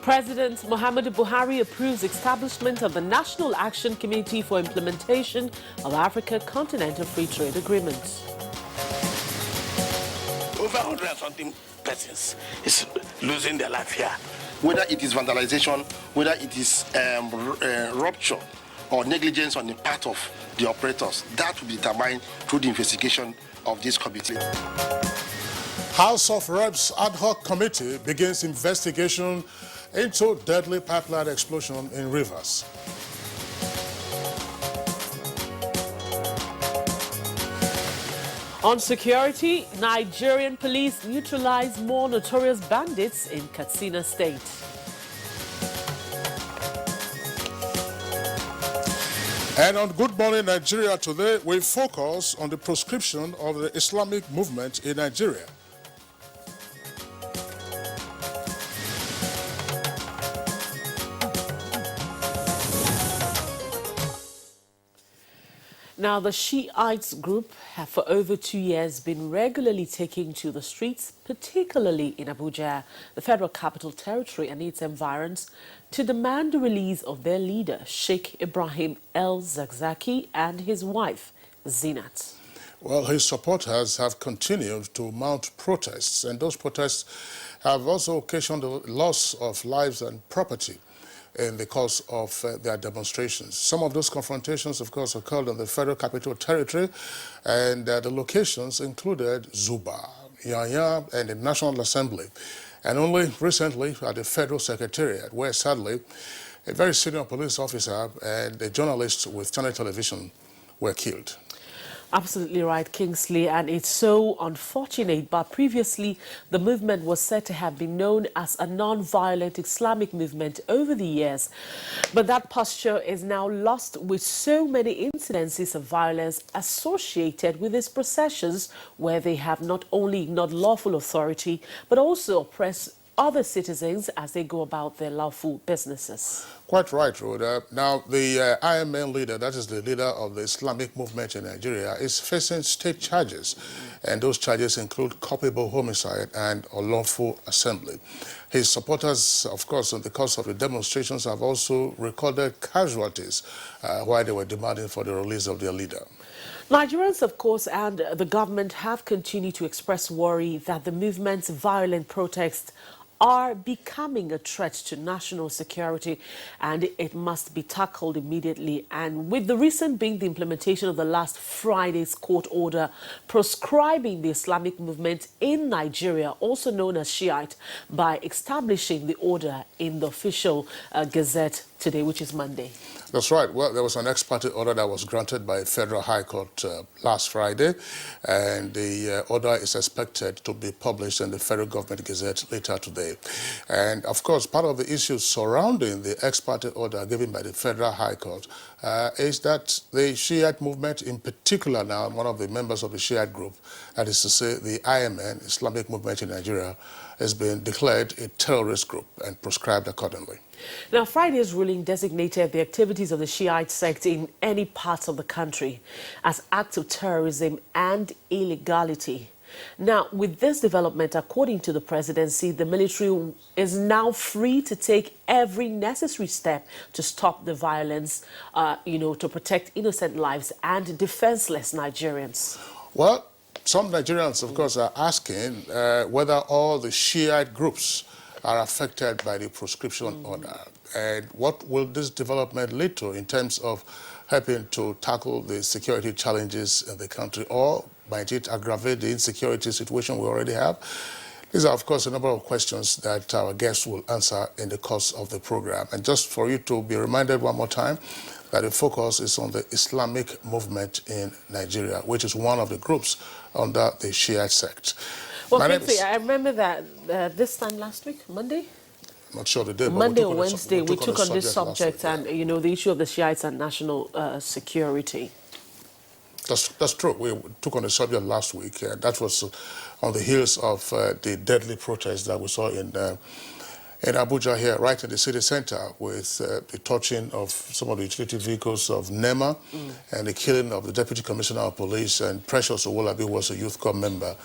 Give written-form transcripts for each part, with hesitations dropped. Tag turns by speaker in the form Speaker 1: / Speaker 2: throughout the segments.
Speaker 1: President Muhammadu Buhari approves establishment of the National Action Committee for Implementation of Africa Continental Free Trade Agreement.
Speaker 2: Over 100-something persons is losing their life here. Whether it is vandalization, whether it is rupture or negligence on the part of the operators, that will be determined through the investigation of this committee.
Speaker 3: House of Reps ad hoc committee begins investigation into deadly pipeline explosion in Rivers.
Speaker 1: On security, Nigerian police neutralize more notorious bandits in Katsina State.
Speaker 3: And on Good Morning Nigeria today, we focus on the proscription of the Islamic movement in Nigeria.
Speaker 1: Now, the Shiites group have for over 2 years been regularly taking to the streets, particularly in Abuja, the Federal Capital Territory and its environs, to demand the release of their leader, Sheikh Ibrahim el-Zakzaki, and his wife, Zinat.
Speaker 3: Well, his supporters have continued to mount protests, and those protests have also occasioned the loss of lives and property in the course of their demonstrations. Some of those confrontations, of course, occurred on the Federal Capital Territory, and the locations included Zuba, Yanya, and the National Assembly. And only recently at the Federal Secretariat, where sadly a very senior police officer and a journalist with Channel Television were killed.
Speaker 1: Absolutely right, Kingsley, and it's so unfortunate, but previously the movement was said to have been known as a non-violent Islamic movement over the years. But that posture is now lost with so many incidences of violence associated with these processions, where they have not only ignored lawful authority, but also oppressed other citizens as they go about their lawful businesses.
Speaker 3: Quite right, Rhoda. Now, the IMN leader, that is the leader of the Islamic movement in Nigeria, is facing state charges. And those charges include culpable homicide and unlawful assembly. His supporters, of course, in the course of the demonstrations, have also recorded casualties while they were demanding for the release of their leader.
Speaker 1: Nigerians, of course, and the government have continued to express worry that the movement's violent protests are becoming a threat to national security, and it must be tackled immediately. And with the recent being the implementation of the last Friday's court order proscribing the Islamic movement in Nigeria, also known as Shiite, by establishing the order in the official Gazette today, which is Monday.
Speaker 3: That's right. Well, there was an ex parte order that was granted by Federal High Court last Friday, and the order is expected to be published in the Federal Government Gazette later today. And of course, part of the issues surrounding the ex parte order given by the Federal High Court is that the Shiite movement, in particular now, one of the members of the Shiite group, that is to say the IMN, Islamic Movement in Nigeria, has been declared a terrorist group and proscribed accordingly.
Speaker 1: Now, Friday's ruling designated the activities of the Shiite sect in any parts of the country as acts of terrorism and illegality. Now, with this development, according to the presidency, the military is now free to take every necessary step to stop the violence, to protect innocent lives and defenseless Nigerians.
Speaker 3: Well, some Nigerians, of course, are asking whether all the Shiite groups are affected by the proscription order, and what will this development lead to in terms of helping to tackle the security challenges in the country, or might it aggravate the insecurity situation we already have? These are, of course, a number of questions that our guests will answer in the course of the program. And just for you to be reminded one more time that the focus is on the Islamic movement in Nigeria, which is one of the groups under the Shiite sect.
Speaker 1: Well, I remember that this time last week, Monday?
Speaker 3: I'm not sure the day, but
Speaker 1: Monday or Wednesday, we took on this subject and, the issue of the Shiites and national security.
Speaker 3: That's true. We took on the subject last week. That was on the heels of the deadly protests that we saw in Abuja here, right in the city center, with the touching of some of the utility vehicles of NEMA and the killing of the Deputy Commissioner of Police, and Precious Owolabi was a youth corps member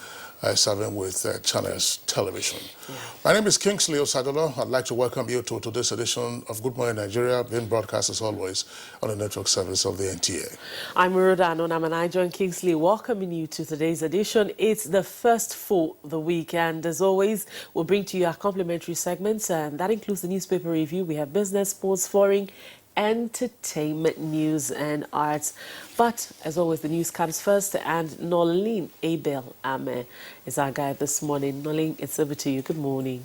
Speaker 3: serving with Channels Television. Yeah. My name is Kingsley Osadolo. I'd like to welcome you to today's edition of Good Morning Nigeria, being broadcast as always on the network service of the NTA.
Speaker 1: I'm Muruda Anonam and I join Kingsley welcoming you to today's edition. It's the first for the week, and as always, we'll bring to you our complimentary segments, and that includes the newspaper review. We have business, sports, foreign, entertainment, news and arts. But as always, the news comes first, and Nolene Abel Ame is our guide this morning. Nolene, it's over to you. Good morning.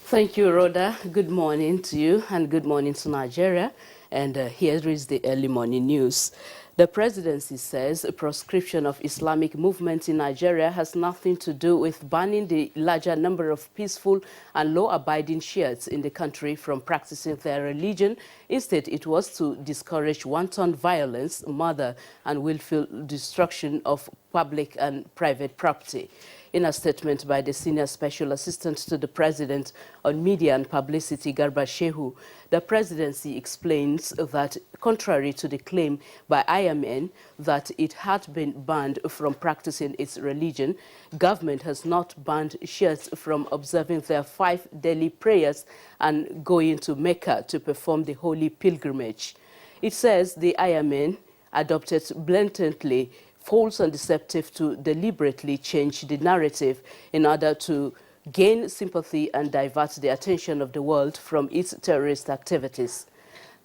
Speaker 4: Thank you, Rhoda. Good morning to you and good morning to Nigeria. And here is the early morning news. The presidency says a proscription of Islamic movements in Nigeria has nothing to do with banning the larger number of peaceful and law-abiding Shiites in the country from practicing their religion. Instead, it was to discourage wanton violence, murder, and willful destruction of public and private property. In a statement by the Senior Special Assistant to the President on Media and Publicity, Garba Shehu, the presidency explains that, contrary to the claim by IMN that it had been banned from practicing its religion, government has not banned Shiites from observing their 5 daily prayers and going to Mecca to perform the holy pilgrimage. It says the IMN adopted blatantly false and deceptive to deliberately change the narrative in order to gain sympathy and divert the attention of the world from its terrorist activities.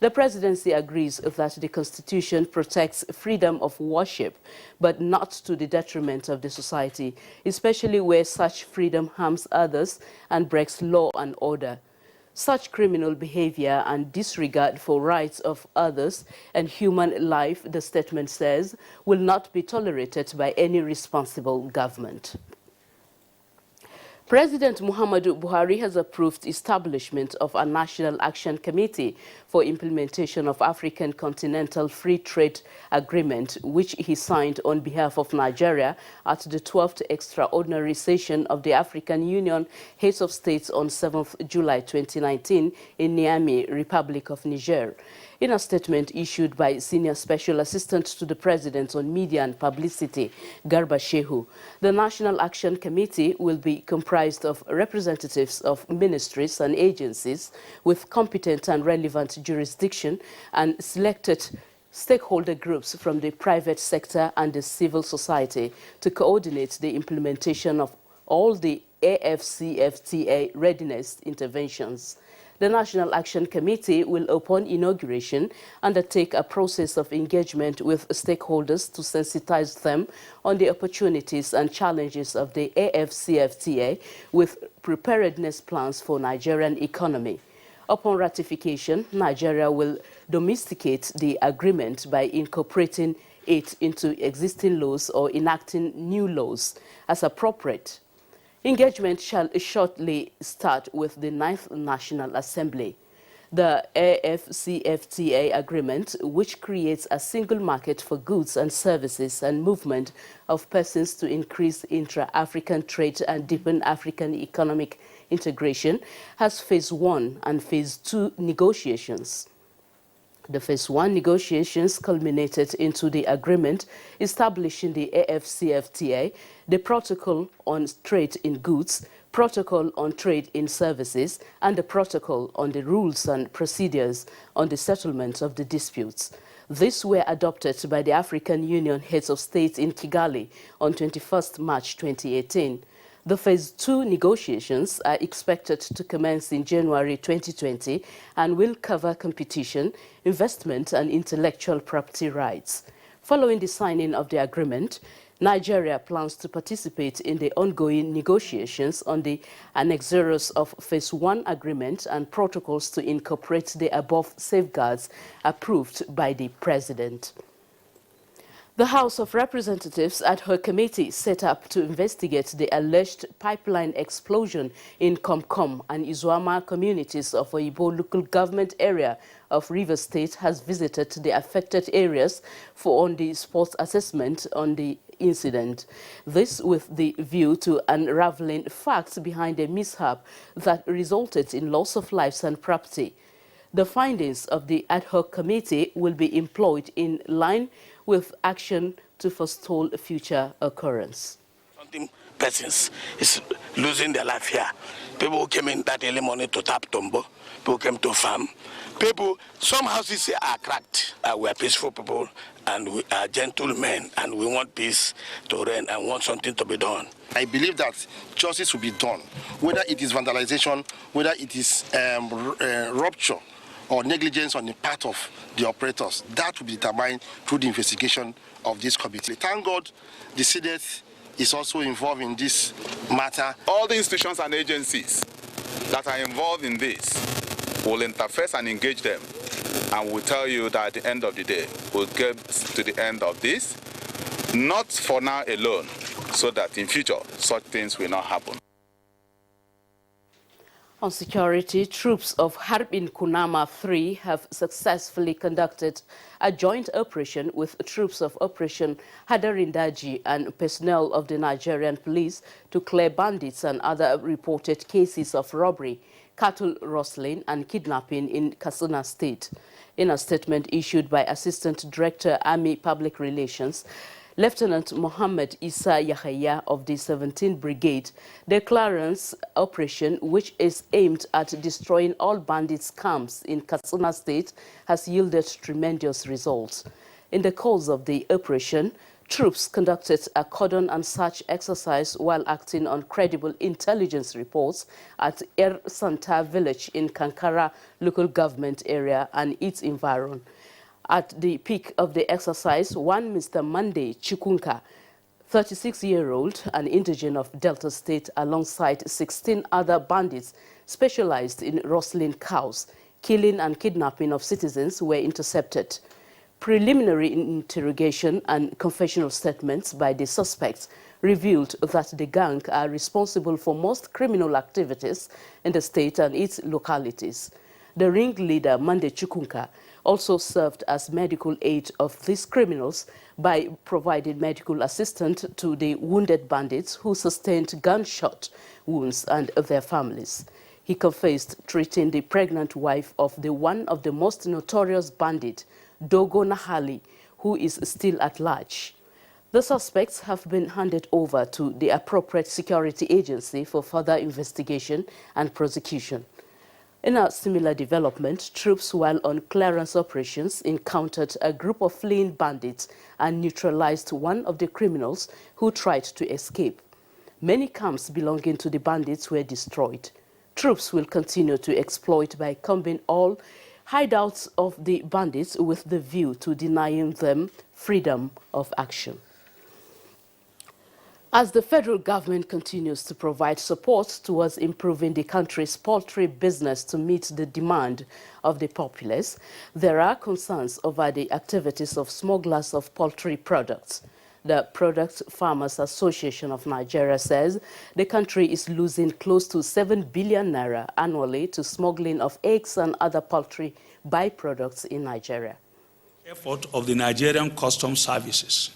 Speaker 4: The presidency agrees that the Constitution protects freedom of worship, but not to the detriment of the society, especially where such freedom harms others and breaks law and order. Such criminal behavior and disregard for rights of others and human life, the statement says, will not be tolerated by any responsible government. President Muhammadu Buhari has approved establishment of a National Action Committee for implementation of African Continental Free Trade Agreement, which he signed on behalf of Nigeria at the 12th Extraordinary Session of the African Union Heads of States on 7th July 2019 in Niamey, Republic of Niger. In a statement issued by Senior Special Assistant to the President on Media and Publicity, Garba Shehu, the National Action Committee will be comprised of representatives of ministries and agencies with competent and relevant jurisdiction and selected stakeholder groups from the private sector and the civil society to coordinate the implementation of all the AFCFTA readiness interventions. The National Action Committee will, upon inauguration, undertake a process of engagement with stakeholders to sensitize them on the opportunities and challenges of the AFCFTA with preparedness plans for Nigerian economy. Upon ratification, Nigeria will domesticate the agreement by incorporating it into existing laws or enacting new laws as appropriate. Engagement shall shortly start with the 9th National Assembly. The AFCFTA agreement, which creates a single market for goods and services and movement of persons to increase intra-African trade and deepen African economic integration, has Phase 1 and Phase 2 negotiations. The Phase 1 negotiations culminated into the agreement establishing the AFCFTA, the Protocol on Trade in Goods, Protocol on Trade in Services, and the Protocol on the Rules and Procedures on the Settlement of the Disputes. These were adopted by the African Union Heads of State in Kigali on 21st March 2018. The Phase 2 negotiations are expected to commence in January 2020 and will cover competition, investment and intellectual property rights. Following the signing of the agreement, Nigeria plans to participate in the ongoing negotiations on the annexures of Phase 1 agreement and protocols to incorporate the above safeguards approved by the President. The House of Representatives ad hoc committee set up to investigate the alleged pipeline explosion in Komkom and Izuama communities of Oyibo local government area of Rivers State has visited the affected areas for on-the-spot assessment on the incident. This with the view to unraveling facts behind the mishap that resulted in loss of lives and property. The findings of the ad hoc committee will be employed in line with action to forestall future occurrence.
Speaker 2: something persons is losing their life here. People who came in that early morning to tap Tombo, people came to farm. People, some houses are cracked. We are peaceful people and we are gentlemen and we want peace to reign and want something to be done. I believe that justice will be done, whether it is vandalization, whether it is rupture or negligence on the part of the operators. That will be determined through the investigation of this committee. Thank God the Senate is also involved in this matter.
Speaker 5: All the institutions and agencies that are involved in this will interface and engage them, and we'll tell you that at the end of the day, we'll get to the end of this, not for now alone, so that in future, such things will not happen.
Speaker 4: On security, troops of Harbin Kunama 3 have successfully conducted a joint operation with troops of Operation Hadarindaji and personnel of the Nigerian police to clear bandits and other reported cases of robbery, cattle rustling and kidnapping in Katsina State. In a statement issued by Assistant Director, Army Public Relations, Lieutenant Mohammed Isa Yahya of the 17th Brigade, the clearance operation, which is aimed at destroying all bandits' camps in Katsina State, has yielded tremendous results. In the course of the operation, troops conducted a cordon and search exercise while acting on credible intelligence reports at Er Santa village in Kankara local government area and its environ. At the peak of the exercise, one Mr. Monday Chikunka, 36-year-old, an indigene of Delta State, alongside 16 other bandits specialized in rustling cows, killing and kidnapping of citizens, were intercepted. Preliminary interrogation and confessional statements by the suspects revealed that the gang are responsible for most criminal activities in the state and its localities. The ringleader, Monday Chikunka, also served as medical aid of these criminals by providing medical assistance to the wounded bandits who sustained gunshot wounds and their families. He confessed treating the pregnant wife of one of the most notorious bandits, Dogo Nahali, who is still at large. The suspects have been handed over to the appropriate security agency for further investigation and prosecution. In a similar development, troops while on clearance operations encountered a group of fleeing bandits and neutralized one of the criminals who tried to escape. Many camps belonging to the bandits were destroyed. Troops will continue to exploit by combing all hideouts of the bandits with the view to denying them freedom of action. As the federal government continues to provide support towards improving the country's poultry business to meet the demand of the populace, there are concerns over the activities of smugglers of poultry products. The Product Farmers Association of Nigeria says the country is losing close to 7 billion naira annually to smuggling of eggs and other poultry byproducts in Nigeria.
Speaker 6: Effort of the Nigerian Customs Services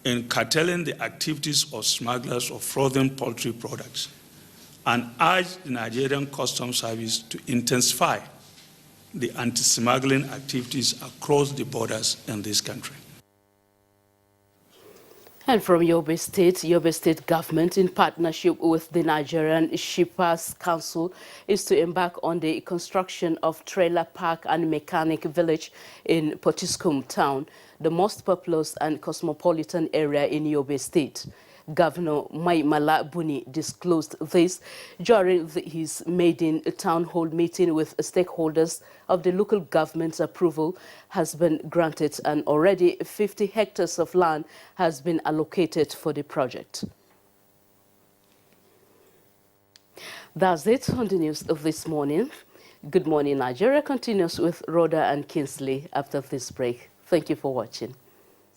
Speaker 6: in curtailing the activities of smugglers of frozen poultry products, and urge the Nigerian Customs Service to intensify the anti-smuggling activities across the borders in this country.
Speaker 4: And from Yobe State government, in partnership with the Nigerian Shippers Council, is to embark on the construction of trailer park and mechanic village in Potiskum town, the most populous and cosmopolitan area in Yobe State. Governor Maimala Buni disclosed this during his maiden town hall meeting with stakeholders of the local government's approval has been granted, and already 50 hectares of land has been allocated for the project. That's it on the news of this morning. Good Morning Nigeria continues with Rhoda and Kinsley after this break. Thank you for watching.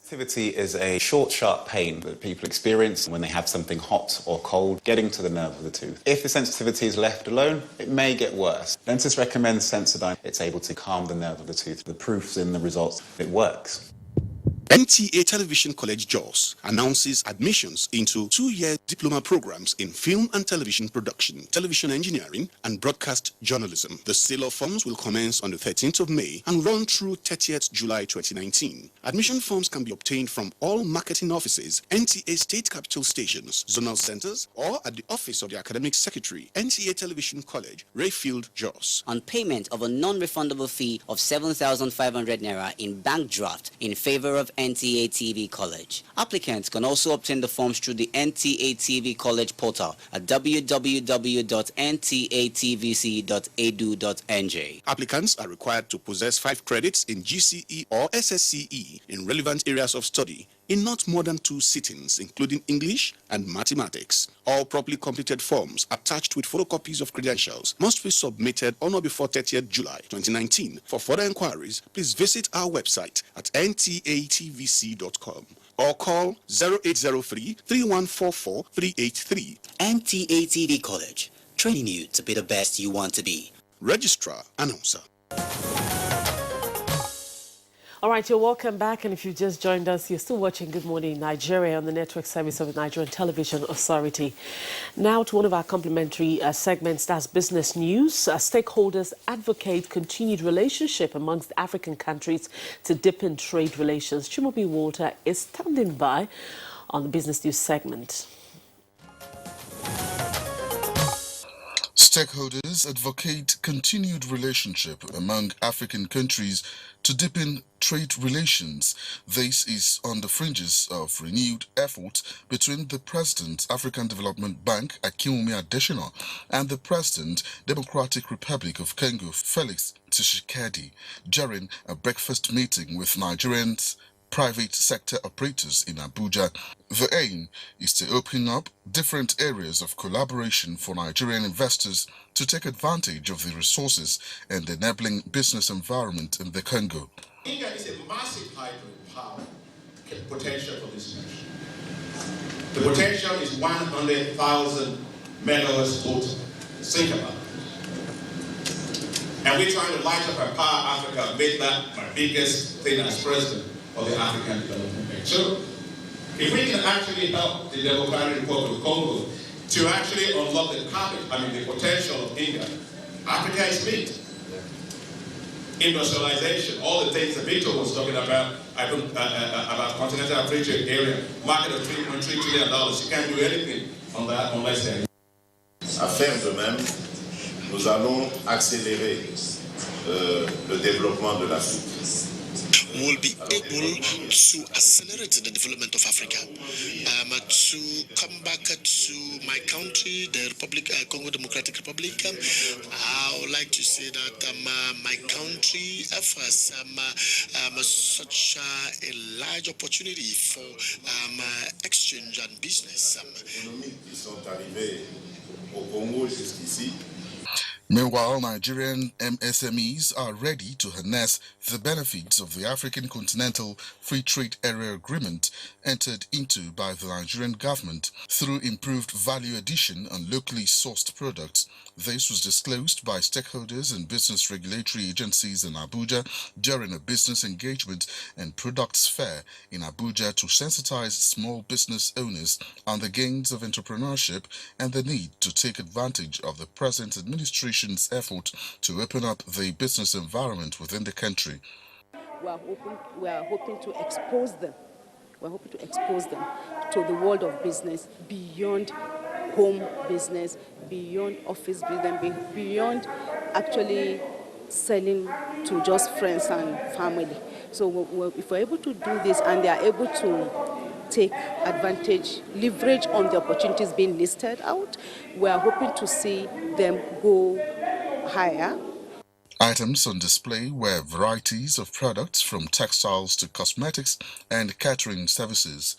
Speaker 7: Sensitivity is a short, sharp pain that people experience when they have something hot or cold getting to the nerve of the tooth. If the sensitivity is left alone, it may get worse. Dentists recommend Sensodyne. It's able to calm the nerve of the tooth. The proof's in the results. It works.
Speaker 8: NTA Television College Jos announces admissions into 2-year diploma programs in film and television production, television engineering, and broadcast journalism. The sale of forms will commence on the 13th of May and run through 30th July 2019. Admission forms can be obtained from all marketing offices, NTA state capital stations, zonal centers, or at the office of the academic secretary, NTA Television College, Rayfield, Jos.
Speaker 9: On payment of a non-refundable fee of 7,500 naira in bank draft in favor of NTA TV College. Applicants can also obtain the forms through the NTA TV College portal at www.ntatvc.edu.nj.
Speaker 8: Applicants are required to possess 5 credits in GCE or SSCE in relevant areas of study in not more than 2 sittings, including English and mathematics. All properly completed forms attached with photocopies of credentials must be submitted on or before 30th July 2019. For further inquiries, please visit our website at ntatvc.com or call 0803-3144-383.
Speaker 9: NTA TV College, training you to be the best you want to be.
Speaker 8: Registrar, Announcer.
Speaker 1: All right, you're welcome back. And if you've just joined us, you're still watching Good Morning Nigeria on the network service of the Nigerian Television Authority. Now to one of our complimentary segments, that's business news. Stakeholders advocate continued relationship amongst African countries to deepen trade relations. Chimobi Walter is standing by on the business news segment.
Speaker 10: Stakeholders advocate continued relationship among African countries to deepen trade relations. This is on the fringes of renewed effort between the President, African Development Bank, Akinwumi Adesina, and the President, Democratic Republic of Congo, Felix Tshisekedi, during a breakfast meeting with Nigerians private sector operators in Abuja. The aim is to open up different areas of collaboration for Nigerian investors to take advantage of the resources and enabling business environment in the Congo.
Speaker 11: India is a massive hydropower potential for this nation. The potential is 100,000 megawatts total. Think about it. And we're trying to light up our power Africa, make that my biggest thing as president of the African Development Bank. So, if we can actually help the Democratic Republic of Congo to actually unlock the potential of India, Africa is meat. Industrialization, all the things that Victor was talking about continental free trade area, market of $3.3 trillion. You can't do anything on that unless they.
Speaker 12: À faire de même, nous allons accélérer le développement de l'Afrique.
Speaker 13: Will be able to accelerate the development of Africa. To come back to my country, the Republic, Congo Democratic Republic, I would like to say that my country offers such a large opportunity for exchange and business.
Speaker 12: Qui sont arrivés au Congo jusqu'ici.
Speaker 10: Meanwhile, Nigerian MSMEs are ready to harness the benefits of the African Continental Free Trade Area Agreement entered into by the Nigerian government through improved value addition on locally sourced products. This was disclosed by stakeholders and business regulatory agencies in Abuja during a business engagement and products fair in Abuja to sensitize small business owners on the gains of entrepreneurship and the need to take advantage of the present administration's effort to open up the business environment within the country.
Speaker 14: We are hoping to expose them. We're hoping to expose them to the world of business beyond home business, beyond office business, beyond actually selling to just friends and family. So if we're able to do this and they are able to take advantage, leverage on the opportunities being listed out, we are hoping to see them go higher.
Speaker 10: Items on display were varieties of products from textiles to cosmetics and catering services.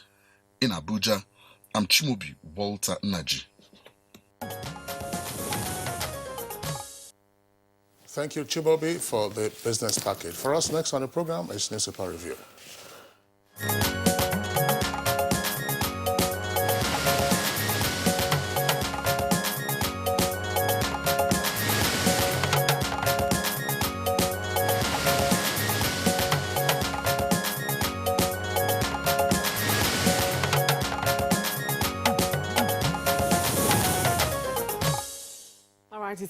Speaker 10: In Abuja, I'm Chimobi Walter Naji.
Speaker 3: Thank you, Chimobi, for the business package. For us next on the program is Newspaper Review.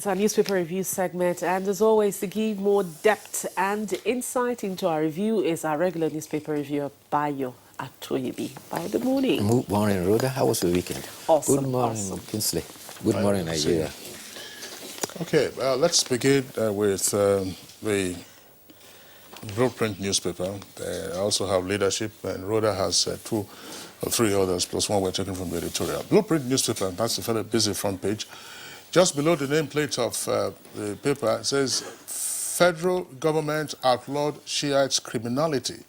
Speaker 1: It's our newspaper review segment, and as always, to give more depth and insight into our review is our regular newspaper reviewer, Bayo Atoyibi. Bayo, good morning.
Speaker 15: Good morning, Rhoda. How was your weekend?
Speaker 1: Awesome.
Speaker 15: Good morning,
Speaker 1: awesome.
Speaker 15: Kinsley. Good morning, Nigeria.
Speaker 3: Okay, let's begin with the Blueprint newspaper. They also have leadership, and Rhoda has 2 or 3 others, plus one we're taking from the editorial. Blueprint newspaper, that's a fairly busy front page. Just below the nameplate of the paper, it says, federal government outlawed Shiites criminality,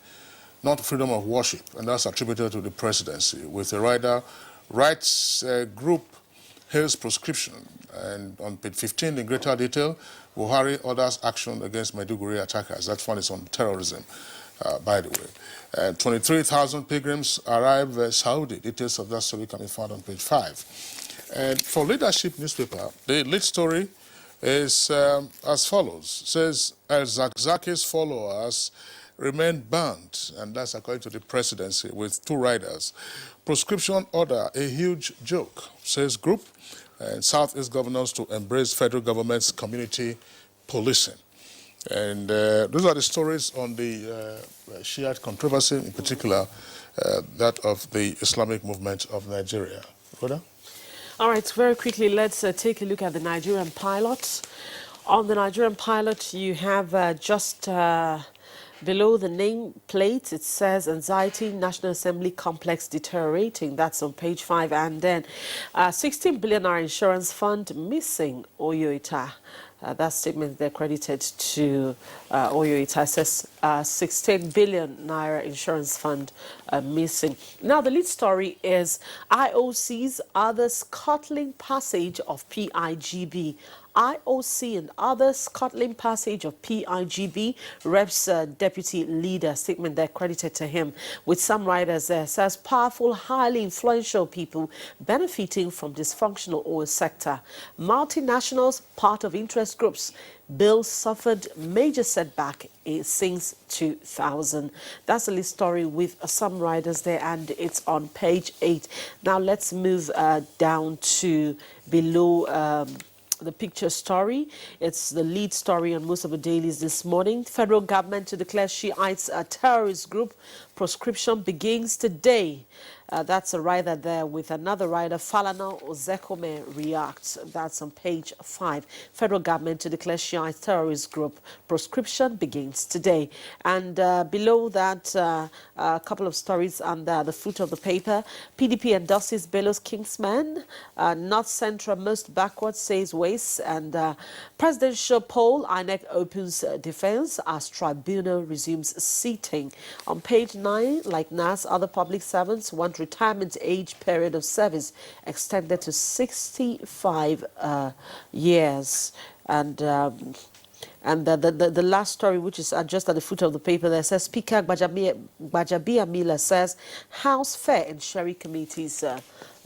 Speaker 3: not freedom of worship, and that's attributed to the presidency, with a rider, rights group hails proscription. And on page 15, in greater detail, Buhari orders action against Maiduguri attackers. That one is on terrorism, by the way. 23,000 pilgrims arrive Saudi. Details of that story can be found on page 5. And for leadership newspaper, the lead story is as follows. It says, El Zakzaki's followers remain banned, and that's according to the presidency, with 2 riders. Proscription order, a huge joke, says group. And Southeast governors to embrace federal government's community policing. And those are the stories on the Shiite controversy, in particular that of the Islamic movement of Nigeria. Rhoda?
Speaker 1: All right, very quickly, let's take a look at the Nigerian pilot. On the Nigerian pilot, you have just below the nameplate, it says anxiety, National Assembly complex deteriorating. That's on page 5. And then 16 billion naira insurance fund missing Oyoita. That statement they're credited to Oyoita. Says 16 billion naira insurance fund missing. Now, the lead story is IOC's other scuttling passage of PIGB. IOC and others scuttling passage of PIGB, Reps deputy leader, statement they're credited to him, with some writers there, says powerful, highly influential people benefiting from dysfunctional oil sector. Multinationals, part of interest groups. Bill suffered major setback since 2000. That's the lead story with some writers there, and it's on page 8. Now let's move down to below the picture story. It's the lead story on most of the dailies this morning. Federal government to declare Shiites a terrorist group. Proscription begins today. That's a rider there with another rider. Falana Ozekome reacts. That's on page 5. Federal government to declare Shiite terrorist group. Proscription begins today. And below that, a couple of stories under the foot of the paper. PDP endorses Bello's Kingsman. North Central most backward, says Waste. And presidential poll, INEC opens defense as tribunal resumes seating. On page 9, like NAS, other public servants want retirement age period of service extended to 65 years. And the last story, which is just at the foot of the paper, there says Speaker Gbajabia Miller says House Fair and Sherry Committee's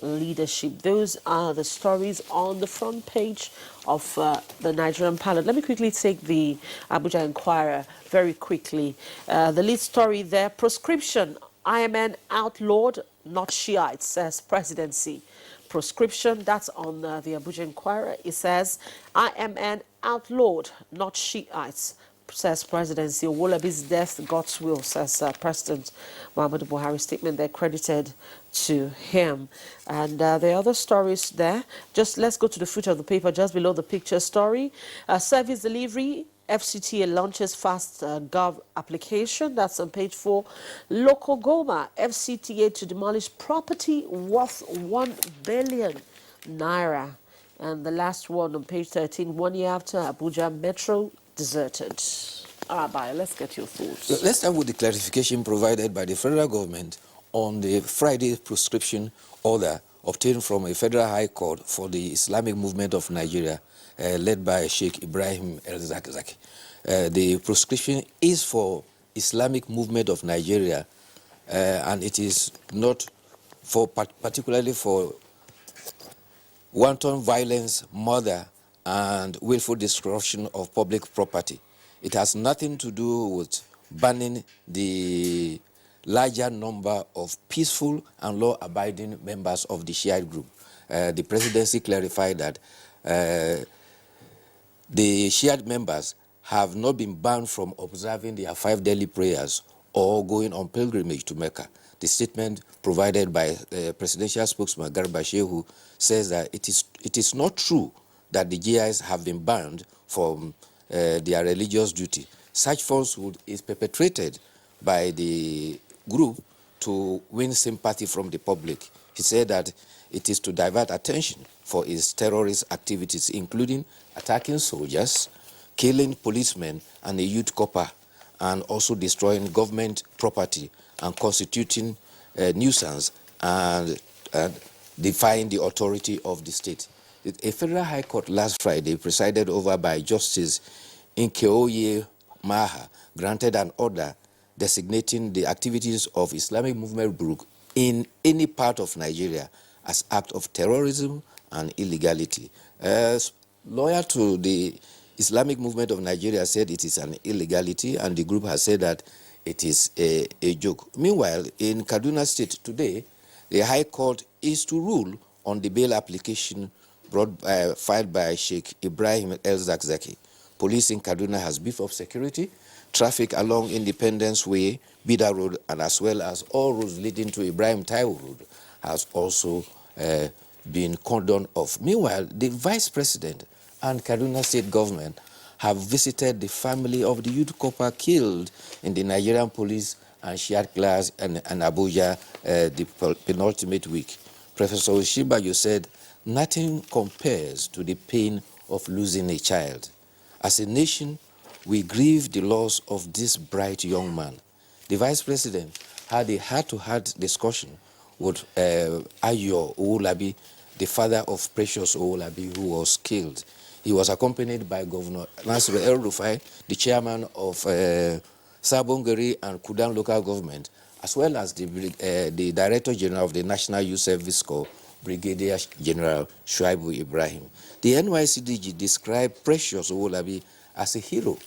Speaker 1: leadership. Those are the stories on the front page of the Nigerian pilot. Let me quickly take the Abuja Inquirer very quickly. The lead story there, proscription, IMN outlawed, not Shiites, says presidency. Proscription, that's on the Abuja Inquirer. It says, IMN outlawed, not Shiites, says presidency. Owolabi's death, God's will, says President Muhammadu Buhari. Statement they're credited to him. And the other stories there, just let's go to the foot of the paper, just below the picture story. Service delivery, FCTA launches fast gov application. That's on page 4. Local Goma, FCTA to demolish property worth 1 billion naira. And the last one on page 13, 1 year after Abuja Metro deserted. Bayo, let's get your thoughts.
Speaker 15: Let's start with the clarification provided by the federal government on the Friday proscription order obtained from a federal high court for the Islamic movement of Nigeria, led by Sheikh Ibrahim El-Zakzaki. The proscription is for Islamic movement of Nigeria, and it is not for particularly for wanton violence, murder, and willful destruction of public property. It has nothing to do with banning the larger number of peaceful and law-abiding members of the Shiite group. The presidency clarified that The Shia members have not been banned from observing their 5 daily prayers or going on pilgrimage to Mecca. The statement provided by presidential spokesman Garba Shehu says that it is not true that the GIs have been banned from their religious duty. Such falsehood is perpetrated by the group to win sympathy from the public. He said that it is to divert attention for its terrorist activities, including attacking soldiers, killing policemen and a youth copper, and also destroying government property and constituting a nuisance and defying the authority of the state. A federal high court last Friday, presided over by Justice Nkeoye Maha, granted an order designating the activities of Islamic movement group in any part of Nigeria as act of terrorism and illegality. Lawyer to the Islamic movement of Nigeria said it is an illegality, and the group has said that it is a joke. Meanwhile, in Kaduna State today, the High Court is to rule on the bail application filed by Sheikh Ibrahim El-Zakzaki. Police in Kaduna has beefed up security. Traffic along Independence Way, Bida Road, and as well as all roads leading to Ibrahim Taiwo Road has also been cordoned off. Meanwhile, the Vice President and Kaduna State government have visited the family of the youth copper killed in the Nigerian police and Shiite class and Abuja the penultimate week. Professor Oshibajo said, nothing compares to the pain of losing a child. As a nation, we grieve the loss of this bright young man. The Vice President had a heart-to-heart discussion with Ayo Owolabi, the father of Precious Owolabi, who was killed. He was accompanied by Governor Nasir El-Rufai, the chairman of Sabongeri and Kudan local government, as well as the Director General of the National Youth Service Corps, Brigadier General Shuaibu Ibrahim. The NYCDG described Precious Owolabi as a hero.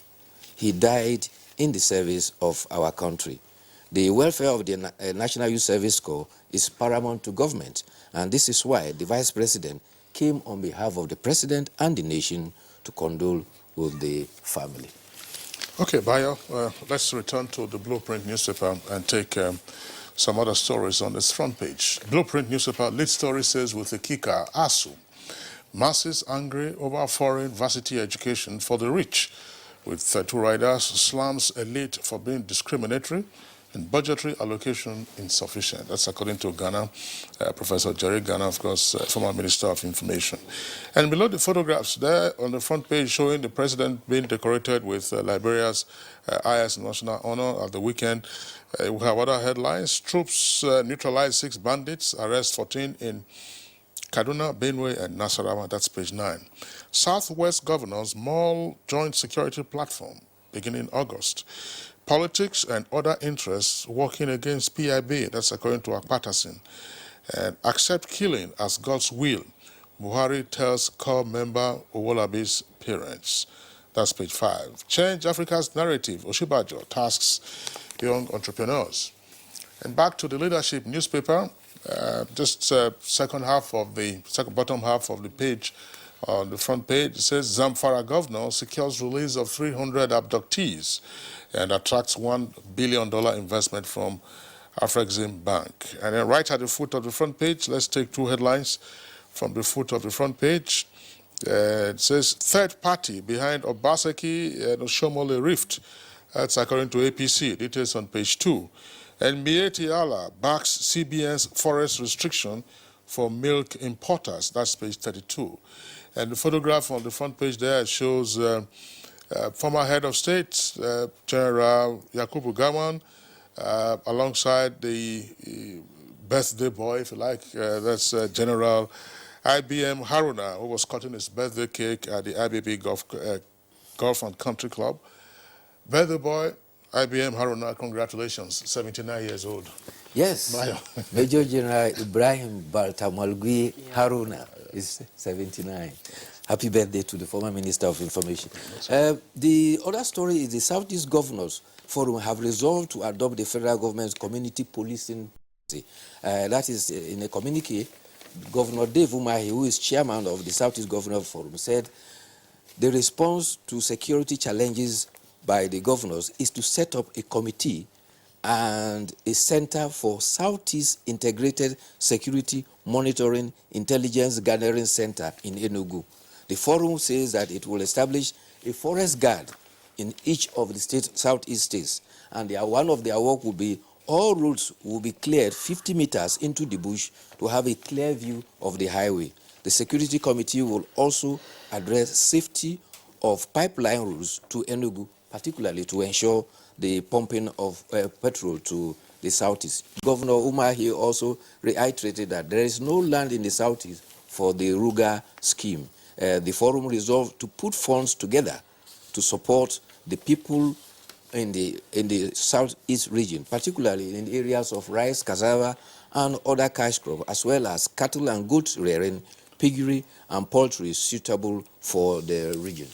Speaker 15: He died in the service of our country. The welfare of the National Youth Service Corps is paramount to government, and this is why the Vice President came on behalf of the President and the nation to condole with the family.
Speaker 3: Okay, Bayo, let's return to the Blueprint newspaper and take some other stories on its front page. Blueprint newspaper lead story says, with the kicker, ASU, masses angry over foreign varsity education for the rich, with 2 riders slams elite for being discriminatory and budgetary allocation insufficient. That's according to Ghana, Professor Jerry Ghana, of course, former Minister of Information. And below the photographs there on the front page showing the president being decorated with Liberia's highest national honor at the weekend. We have other headlines. Troops neutralize 6 bandits, arrest 14 in Kaduna, Benue, and Nasarawa. That's page 9. Southwest Governors Mall Joint Security Platform beginning August. Politics and other interests working against PIB. That's according to Akpatasin. And accept killing as God's will. Buhari tells core member Owolabi's parents. That's page 5. Change Africa's narrative. Oshibajo tasks young entrepreneurs. And back to the leadership newspaper. Bottom half of the page, on the front page, it says Zamfara governor secures release of 300 abductees and attracts $1 billion investment from Afrexim Bank. And then right at the foot of the front page, let's take 2 headlines from the foot of the front page. It says third party behind Obaseki and Oshomole Rift. That's according to APC. Details on page 2. And Mieti Allah backs CBN's forest restriction for milk importers. That's page 32. And the photograph on the front page there shows former head of state, General Yakubu Gawan, alongside the birthday boy, if you like, that's General IBM Haruna, who was cutting his birthday cake at the IBB Golf and Country Club. Birthday boy, IBM Haruna, congratulations, 79 years old.
Speaker 15: Yes, Major General Ibrahim Baltamalgui Haruna is 79. Happy birthday to the former Minister of Information. The other story is the Southeast Governors Forum have resolved to adopt the federal government's community policing policy. That is, in a communique, Governor Dave Umahi, who is chairman of the Southeast Governors Forum, said the response to security challenges by the governors is to set up a committee and a Center for Southeast Integrated Security Monitoring Intelligence Gathering Center in Enugu. The forum says that it will establish a forest guard in each of the southeast states, and one of their work will be all roads will be cleared 50 meters into the bush to have a clear view of the highway. The security committee will also address safety of pipeline routes to Enugu, particularly to ensure the pumping of petrol to the southeast. Governor Umar here also reiterated that there is no land in the southeast for the Ruga scheme. The forum resolved to put funds together to support the people in the southeast region, particularly in the areas of rice, cassava, and other cash crops, as well as cattle and goat rearing, piggery, and poultry suitable for the region.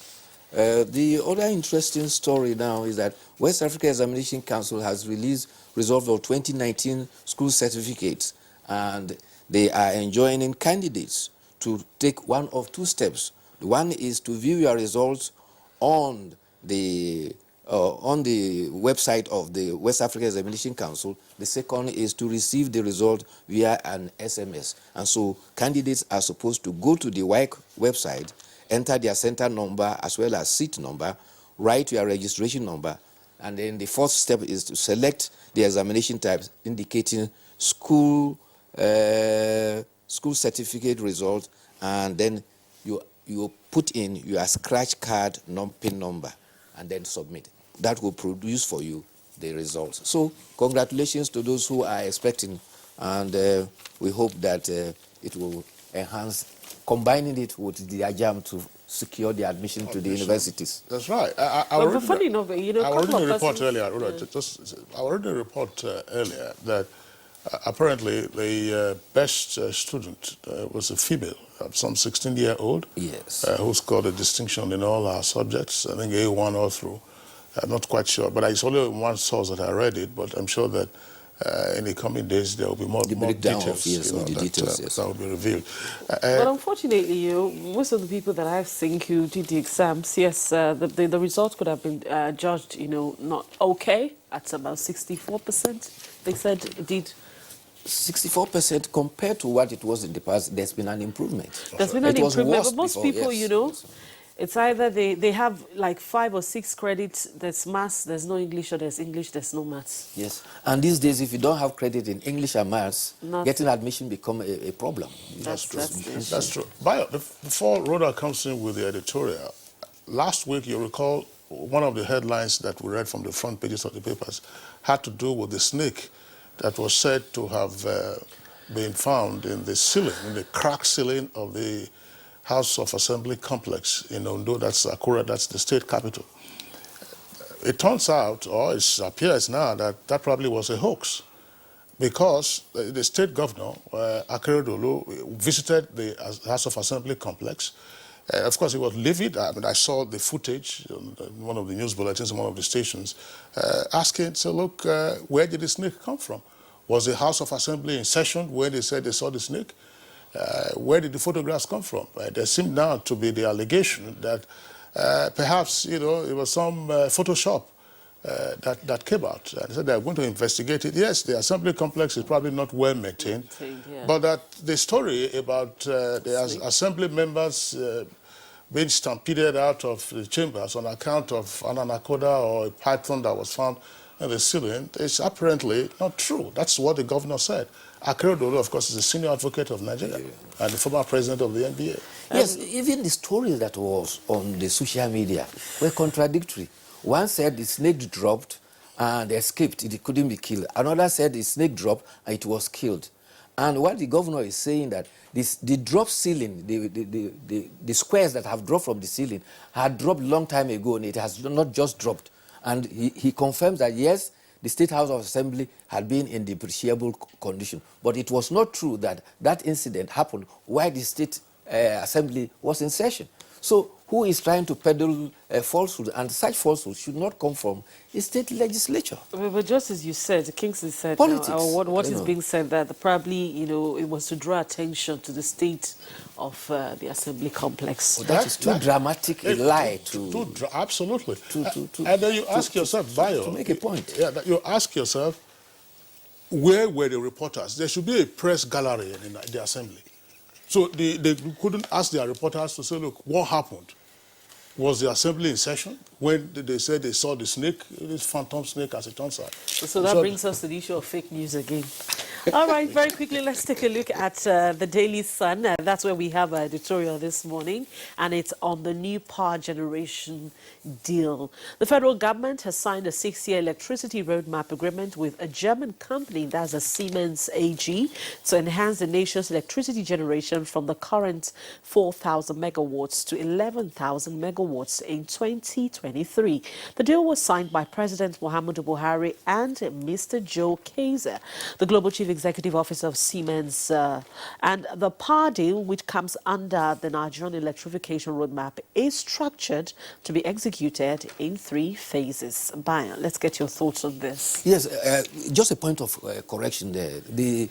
Speaker 15: The other interesting story now is that West Africa Examination Council has released results of 2019 school certificates, and they are enjoining candidates to take one of two steps. One is to view your results on the website of the West Africa Examination Council. The second is to receive the result via an SMS. And so candidates are supposed to go to the WAEC website, enter their center number as well as seat number, write your registration number, and then the fourth step is to select the examination types indicating school certificate result, and then you put in your scratch card PIN number and then submit. That will produce for you the results. So congratulations to those who are expecting, and we hope that it will enhance, combining it with the AJAM to secure the admission to the universities.
Speaker 3: That's right.
Speaker 1: I was reading a report
Speaker 3: earlier. I read a report earlier that apparently the best student was a female, some 16-year-old,
Speaker 15: yes,
Speaker 3: who scored a distinction in all her subjects. I think A1 all through. I'm not quite sure, but it's only one source that I read it. But I'm sure that in the coming days there will be more details. That will be revealed.
Speaker 1: But unfortunately, most of the people that I've seen who did the exams, yes, the results could have been judged, not okay at about 64%. They said it did.
Speaker 15: 64% compared to what it was in the past. There's been an improvement.
Speaker 1: There's been an improvement, but most people, it's either they have like 5 or 6 credits. There's maths, there's no English, or there's English, there's no maths.
Speaker 15: Yes, and these days, if you don't have credit in English and maths, getting admission become a problem.
Speaker 3: That's true. Before Rhoda comes in with the editorial, last week, you recall, one of the headlines that we read from the front pages of the papers had to do with the snake that was said to have been found in the ceiling, in the cracked ceiling of the House of Assembly complex in Ondo. That's Akura, that's the state capital. It turns out, or it appears now, that probably was a hoax, because the state governor, Akeredolu, visited the House of Assembly complex. Of course, he was livid. I mean, I saw the footage on one of the news bulletins on one of the stations, asking, so look, where did the snake come from? Was the House of Assembly in session when they said they saw the snake? Where did the photographs come from? There seemed now to be the allegation that perhaps, it was some Photoshop that came out. And they said they're going to investigate it. Yes, the Assembly complex is probably not well maintained, but that the story about the Assembly members being stampeded out of the chambers on account of an anaconda or a python that was found in the ceiling is apparently not true. That's what the governor said. Akeredolu, of course, is a senior advocate of Nigeria and the former president of the NBA.
Speaker 15: Yes, even the stories that was on the social media were contradictory. One said the snake dropped and escaped, it couldn't be killed. Another said the snake dropped and it was killed. And what the governor is saying that the drop ceiling, the squares that have dropped from the ceiling had dropped a long time ago, and it has not just dropped. And he confirms that, yes, the State House of Assembly had been in depreciable condition. But it was not true that that incident happened while the State Assembly was in session. So who is trying to peddle falsehood, and such falsehood should not come from a state legislature.
Speaker 1: But just as you said, Kingsley said,
Speaker 15: politics.
Speaker 1: What is being said that probably, you know, it was to draw attention to the state of the assembly complex.
Speaker 15: Well, that is too dramatic a lie
Speaker 3: absolutely.
Speaker 15: To
Speaker 3: and then you ask yourself, Bayo,
Speaker 15: to make a point.
Speaker 3: Yeah, you ask yourself, where were the reporters? There should be a press gallery in the assembly. So they couldn't ask their reporters to say, look, what happened? Was the assembly in session when they said they saw the snake, this phantom snake, as it turns out?
Speaker 1: So that brings us to the issue of fake news again. All right, very quickly, let's take a look at the Daily Sun. That's where we have an editorial this morning, and it's on the new power generation deal. The federal government has signed a 6-year electricity roadmap agreement with a German company, that's a Siemens AG, to enhance the nation's electricity generation from the current 4,000 megawatts to 11,000 megawatts in 2023. The deal was signed by President Muhammadu Buhari and Mr. Joe Kaiser, the global chief executive officer of Siemens, and the power deal, which comes under the Nigerian electrification roadmap, is structured to be executed in 3 phases. Bayan, let's get your thoughts on this.
Speaker 15: Yes, just a point of correction there. The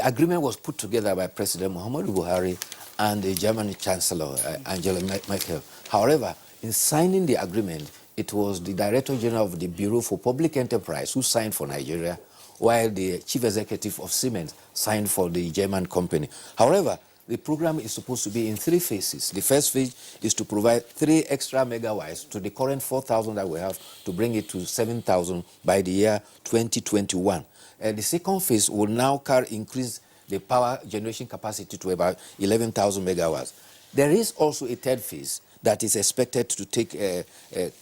Speaker 15: agreement was put together by President Muhammadu Buhari and the German Chancellor, Angela Merkel. However, in signing the agreement, it was the Director General of the Bureau for Public Enterprise who signed for Nigeria, while the Chief Executive of Siemens signed for the German company. However, the program is supposed to be in 3 phases. The first phase is to provide 3 extra megawatts to the current 4,000 that we have, to bring it to 7,000 by the year 2021. The second phase will now increase the power generation capacity to about 11,000 megawatts. There is also a third phase that is expected to take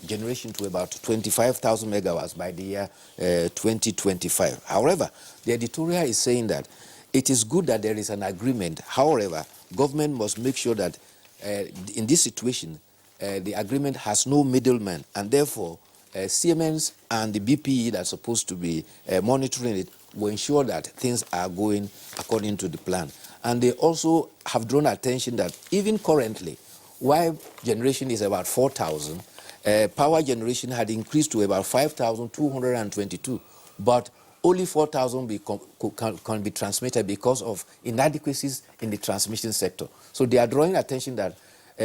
Speaker 15: generation to about 25,000 megawatts by the year 2025. However, the editorial is saying that it is good that there is an agreement. However, government must make sure that in this situation, the agreement has no middleman, and therefore Siemens and the BPE that are supposed to be monitoring it will ensure that things are going according to the plan. And they also have drawn attention that even currently, while generation is about 4,000, power generation had increased to about 5,222, but only 4,000 can be transmitted because of inadequacies in the transmission sector. So they are drawing attention that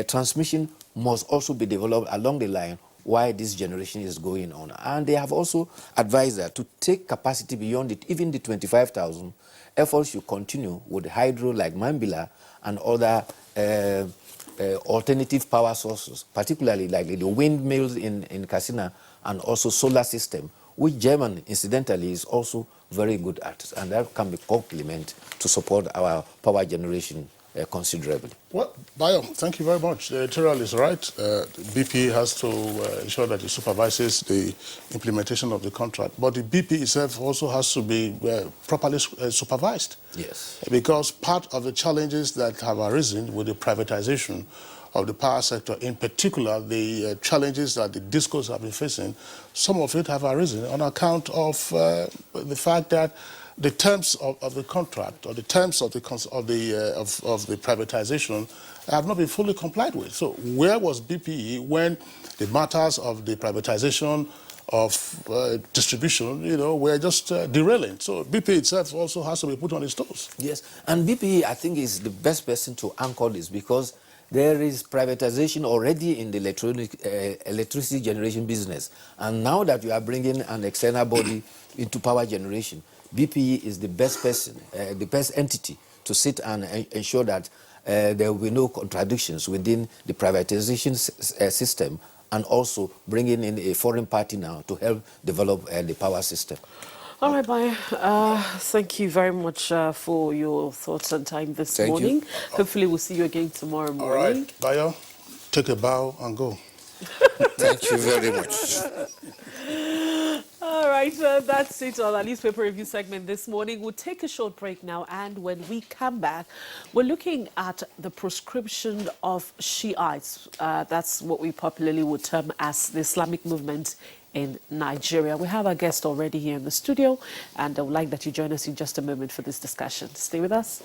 Speaker 15: transmission must also be developed along the line while this generation is going on. And they have also advised that to take capacity beyond it, even the 25,000, efforts should continue with hydro like Mambila and other alternative power sources, particularly like the windmills in Katsina, and also solar system, which Germany, incidentally, is also very good at, and that can be complement to support our power generation considerably.
Speaker 3: Well, Bayo, thank you very much. The editorial is right. BP has to ensure that it supervises the implementation of the contract, but the BP itself also has to be properly supervised.
Speaker 15: Yes.
Speaker 3: Because part of the challenges that have arisen with the privatization of the power sector, in particular the challenges that the discos have been facing, some of it have arisen on account of the fact that the terms of the contract or the terms of the privatization have not been fully complied with. So where was BPE when the matters of the privatization of distribution, were just derailing? So BP itself also has to be put on its toes.
Speaker 15: Yes, and BPE, I think, is the best person to anchor this, because there is privatization already in the electricity generation business. And now that you are bringing an external body into power generation, BPE is the best person, the best entity to sit and ensure that there will be no contradictions within the privatization system, and also bringing in a foreign party now to help develop the power system.
Speaker 1: All right, Bayo. Thank you very much for your thoughts and time this morning. Hopefully we'll see you again tomorrow morning.
Speaker 3: All right, Bayo, take a bow and go.
Speaker 15: Thank you very much.
Speaker 1: All right, that's it on our newspaper review segment this morning. We'll take a short break now, and when we come back, we're looking at the proscription of Shiites. That's what we popularly would term as the Islamic movement in Nigeria. We have our guest already here in the studio, and I would like that you join us in just a moment for this discussion. Stay with us.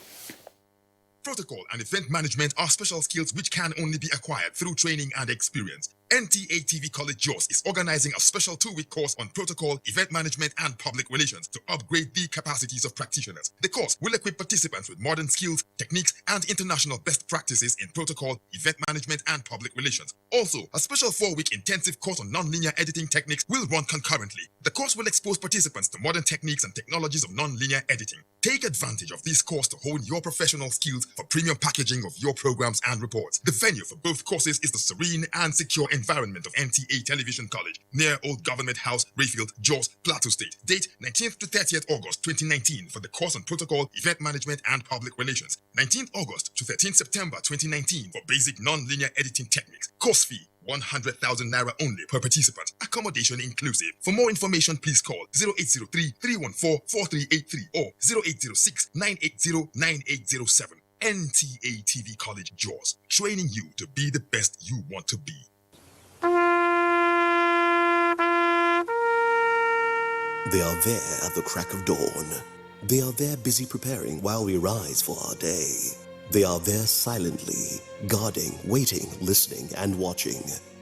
Speaker 16: Protocol and event management are special skills which can only be acquired through training and experience. NTA TV College JOS is organizing a special 2-week course on protocol, event management, and public relations to upgrade the capacities of practitioners. The course will equip participants with modern skills, techniques, and international best practices in protocol, event management, and public relations. Also, a special 4-week intensive course on non-linear editing techniques will run concurrently. The course will expose participants to modern techniques and technologies of non-linear editing. Take advantage of this course to hone your professional skills for premium packaging of your programs and reports. The venue for both courses is the serene and secure environment of NTA Television College, near Old Government House, Rayfield, Jos, Plateau State. Date 19th to 30th August 2019 for the course on protocol, event management, and public relations. 19th August to 13th September 2019 for basic non-linear editing techniques. Course fee 100,000 naira only per participant. Accommodation inclusive. For more information, please call 0803-314-4383 or 0806-980-9807. NTA TV College JOS, training you to be the best you want to be.
Speaker 17: They are there at the crack of dawn. They are there busy preparing while we rise for our day. They are there silently, guarding, waiting, listening, and watching.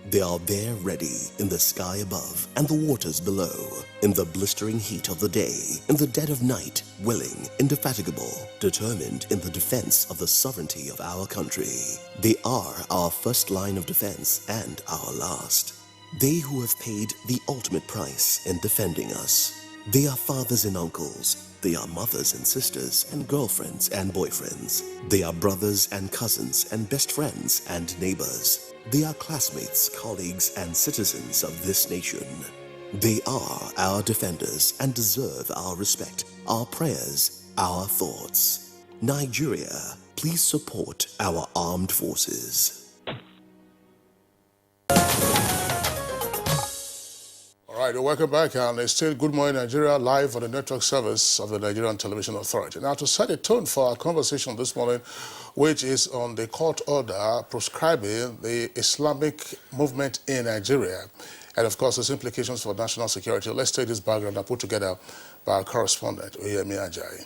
Speaker 17: They are there ready in the sky above and the waters below, in the blistering heat of the day, in the dead of night, willing, indefatigable, determined in the defense of the sovereignty of our country. They are our first line of defense and our last. They who have paid the ultimate price in defending us. They are fathers and uncles. They are mothers and sisters and girlfriends and boyfriends. They are brothers and cousins and best friends and neighbors. They are classmates, colleagues, and citizens of this nation. They are our defenders and deserve our respect, our prayers, our thoughts. Nigeria, please support our armed forces.
Speaker 3: All right, welcome back, and it's still Good Morning Nigeria live on the network service of the Nigerian Television Authority. Now, to set a tone for our conversation this morning, which is on the court order proscribing the Islamic movement in Nigeria, and of course, its implications for national security. Let's take this background and put together by our correspondent, Oyemi Ajayi.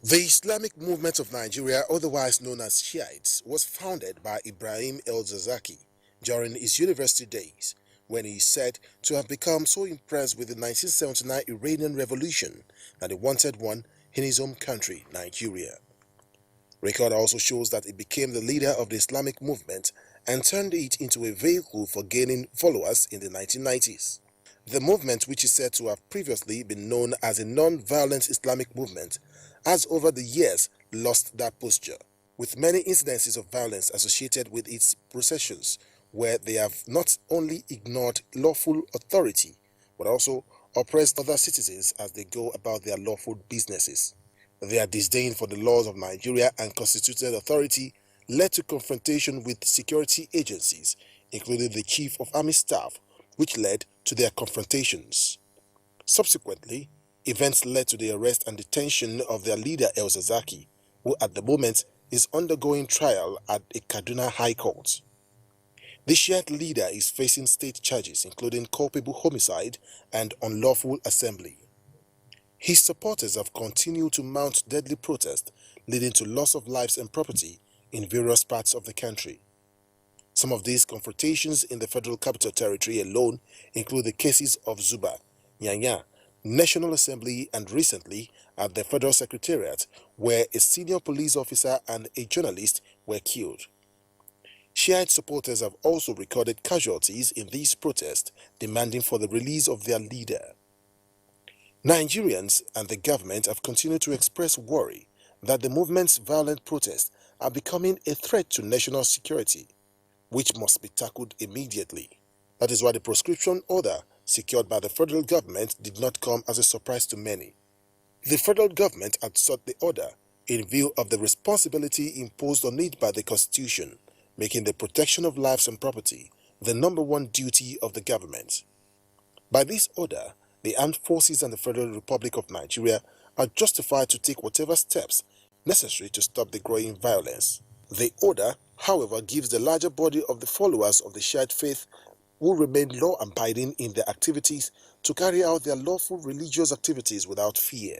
Speaker 18: The Islamic movement of Nigeria, otherwise known as Shiites, was founded by Ibrahim el-Zakzaki during his university days, when he is said to have become so impressed with the 1979 Iranian Revolution that he wanted one in his home country, Nigeria. Record also shows that he became the leader of the Islamic movement and turned it into a vehicle for gaining followers in the 1990s. The movement, which is said to have previously been known as a non-violent Islamic movement, has over the years lost that posture, with many incidences of violence associated with its processions, where they have not only ignored lawful authority, but also oppressed other citizens as they go about their lawful businesses. Their disdain for the laws of Nigeria and constituted authority led to confrontation with security agencies, including the Chief of Army Staff, which led to their confrontations. Subsequently, events led to the arrest and detention of their leader el-Zakzaki, who at the moment is undergoing trial at a Kaduna High Court. The Shiite leader is facing state charges including culpable homicide and unlawful assembly. His supporters have continued to mount deadly protests, leading to loss of lives and property in various parts of the country. Some of these confrontations in the Federal Capital Territory alone include the cases of Zuba, Nyanya, National Assembly, and recently at the Federal Secretariat, where a senior police officer and a journalist were killed. Shiite supporters have also recorded casualties in these protests, demanding for the release of their leader. Nigerians and the government have continued to express worry that the movement's violent protests are becoming a threat to national security, which must be tackled immediately. That is why the proscription order secured by the federal government did not come as a surprise to many. The federal government had sought the order in view of the responsibility imposed on it by the Constitution, making the protection of lives and property the #1 duty of the government. By this order, the armed forces and the Federal Republic of Nigeria are justified to take whatever steps necessary to stop the growing violence. The order, however, gives the larger body of the followers of the Shiite faith will remain law-abiding in their activities to carry out their lawful religious activities without fear.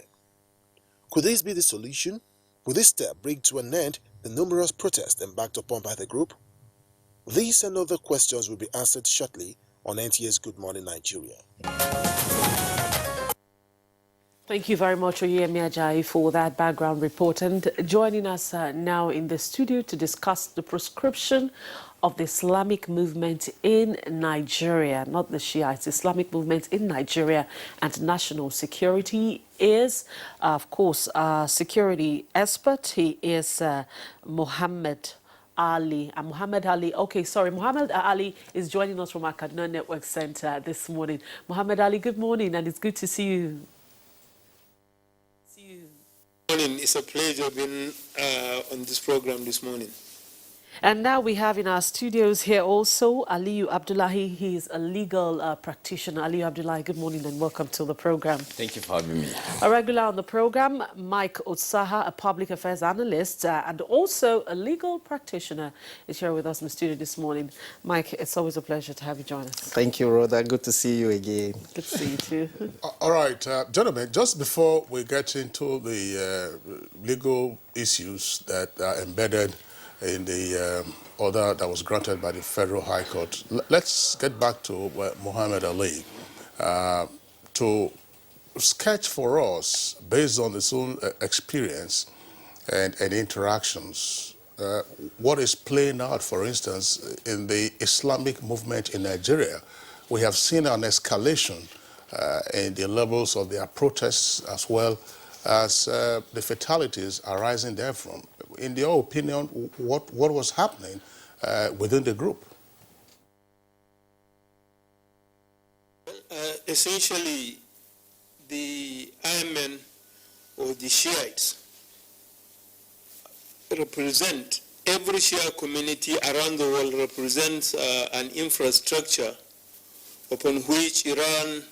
Speaker 18: Could this be the solution? Will this step bring to an end the numerous protests embarked upon by the group? These and other questions will be answered shortly on NTA's Good Morning Nigeria.
Speaker 1: Thank you very much, Oyemi Ajayi, for that background report. And joining us now in the studio to discuss the proscription of the Islamic movement in Nigeria, not the Shiites, Islamic movement in Nigeria and national security is, of course, security expert. He is Mohammed Ali. Muhammad Ali. Okay, sorry. Muhammad Ali is joining us from our Kaduna Network Center this morning. Muhammad Ali, good morning, and it's good to see you.
Speaker 19: Morning. It's a pleasure being on this program this morning.
Speaker 1: And now we have in our studios here also Aliyu Abdullahi. He is a legal practitioner. Aliyu Abdullahi, good morning and welcome to the program.
Speaker 20: Thank you for having me.
Speaker 1: A regular on the program, Mike Otsaha, a public affairs analyst and also a legal practitioner, is here with us in the studio this morning. Mike, it's always a pleasure to have you join us.
Speaker 21: Thank you, Rhoda. Good to see you again.
Speaker 1: Good to see you too.
Speaker 3: All right, gentlemen, just before we get into the legal issues that are embedded in the order that was granted by the Federal High Court, let's get back to Muhammad Ali to sketch for us, based on his own experience and interactions, what is playing out, for instance, in the Islamic movement in Nigeria. We have seen an escalation in the levels of their protests as well as the fatalities arising therefrom. In your opinion, what was happening within the group?
Speaker 19: Essentially, the Ayman or the Shiites represent, every Shia community around the world represents an infrastructure upon which Iran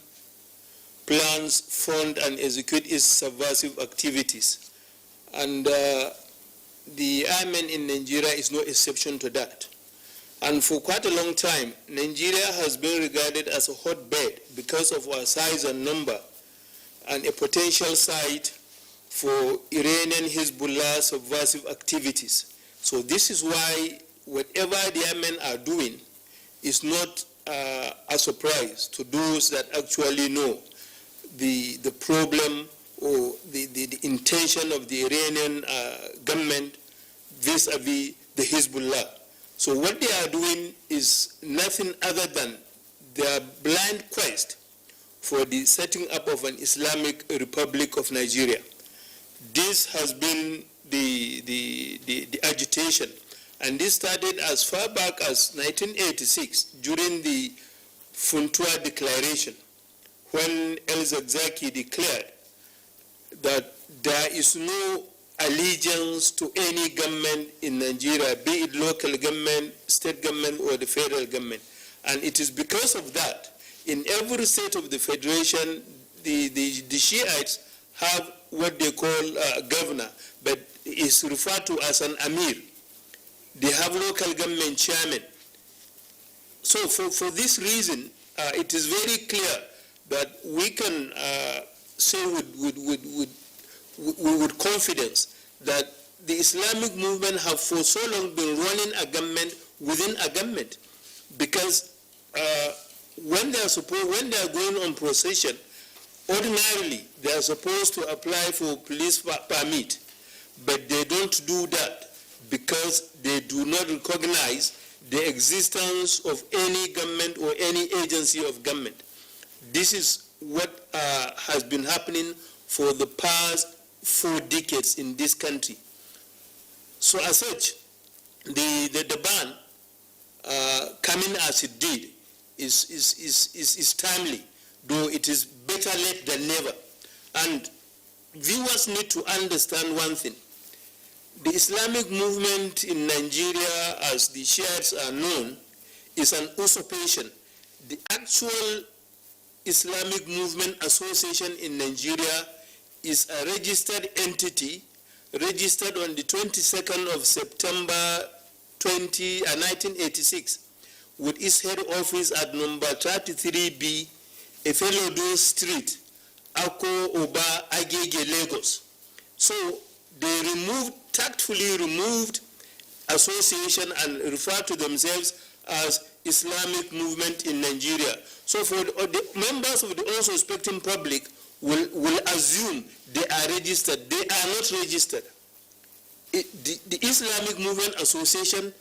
Speaker 19: plans, fund, and execute its subversive activities. And the Ayman in Nigeria is no exception to that. And for quite a long time, Nigeria has been regarded as a hotbed because of our size and number, and a potential site for Iranian Hezbollah subversive activities. So this is why whatever the Ayman are doing is not a surprise to those that actually know the problem or the intention of the Iranian government vis-a-vis the Hezbollah. So what they are doing is nothing other than their blind quest for the setting up of an Islamic Republic of Nigeria. This has been the agitation, and this started as far back as 1986 during the Funtua Declaration, when El-Zakzaky declared that there is no allegiance to any government in Nigeria, be it local government, state government, or the federal government. And it is because of that, in every state of the federation, the Shiites have what they call a governor, but it's referred to as an Amir. They have local government chairman. So for this reason, it is very clear that we can say with confidence that the Islamic movement have for so long been running a government within a government, because when they are going on procession, ordinarily they are supposed to apply for police permit, but they don't do that because they do not recognize the existence of any government or any agency of government. This is what has been happening for the past 4 decades in this country. So as such, the ban coming as it did is timely, though it is better late than never. And viewers need to understand one thing. The Islamic movement in Nigeria, as the Shiites are known, is an usurpation. The actual Islamic Movement Association in Nigeria is a registered entity, registered on the 22nd of September 1986, with its head office at number 33B, Efelodo Street, Ako Oba, Agege, Lagos. So they tactfully removed association and refer to themselves as Islamic movement in Nigeria. So for the members of the unsuspecting public will assume they are registered. They are not registered. The Islamic Movement Association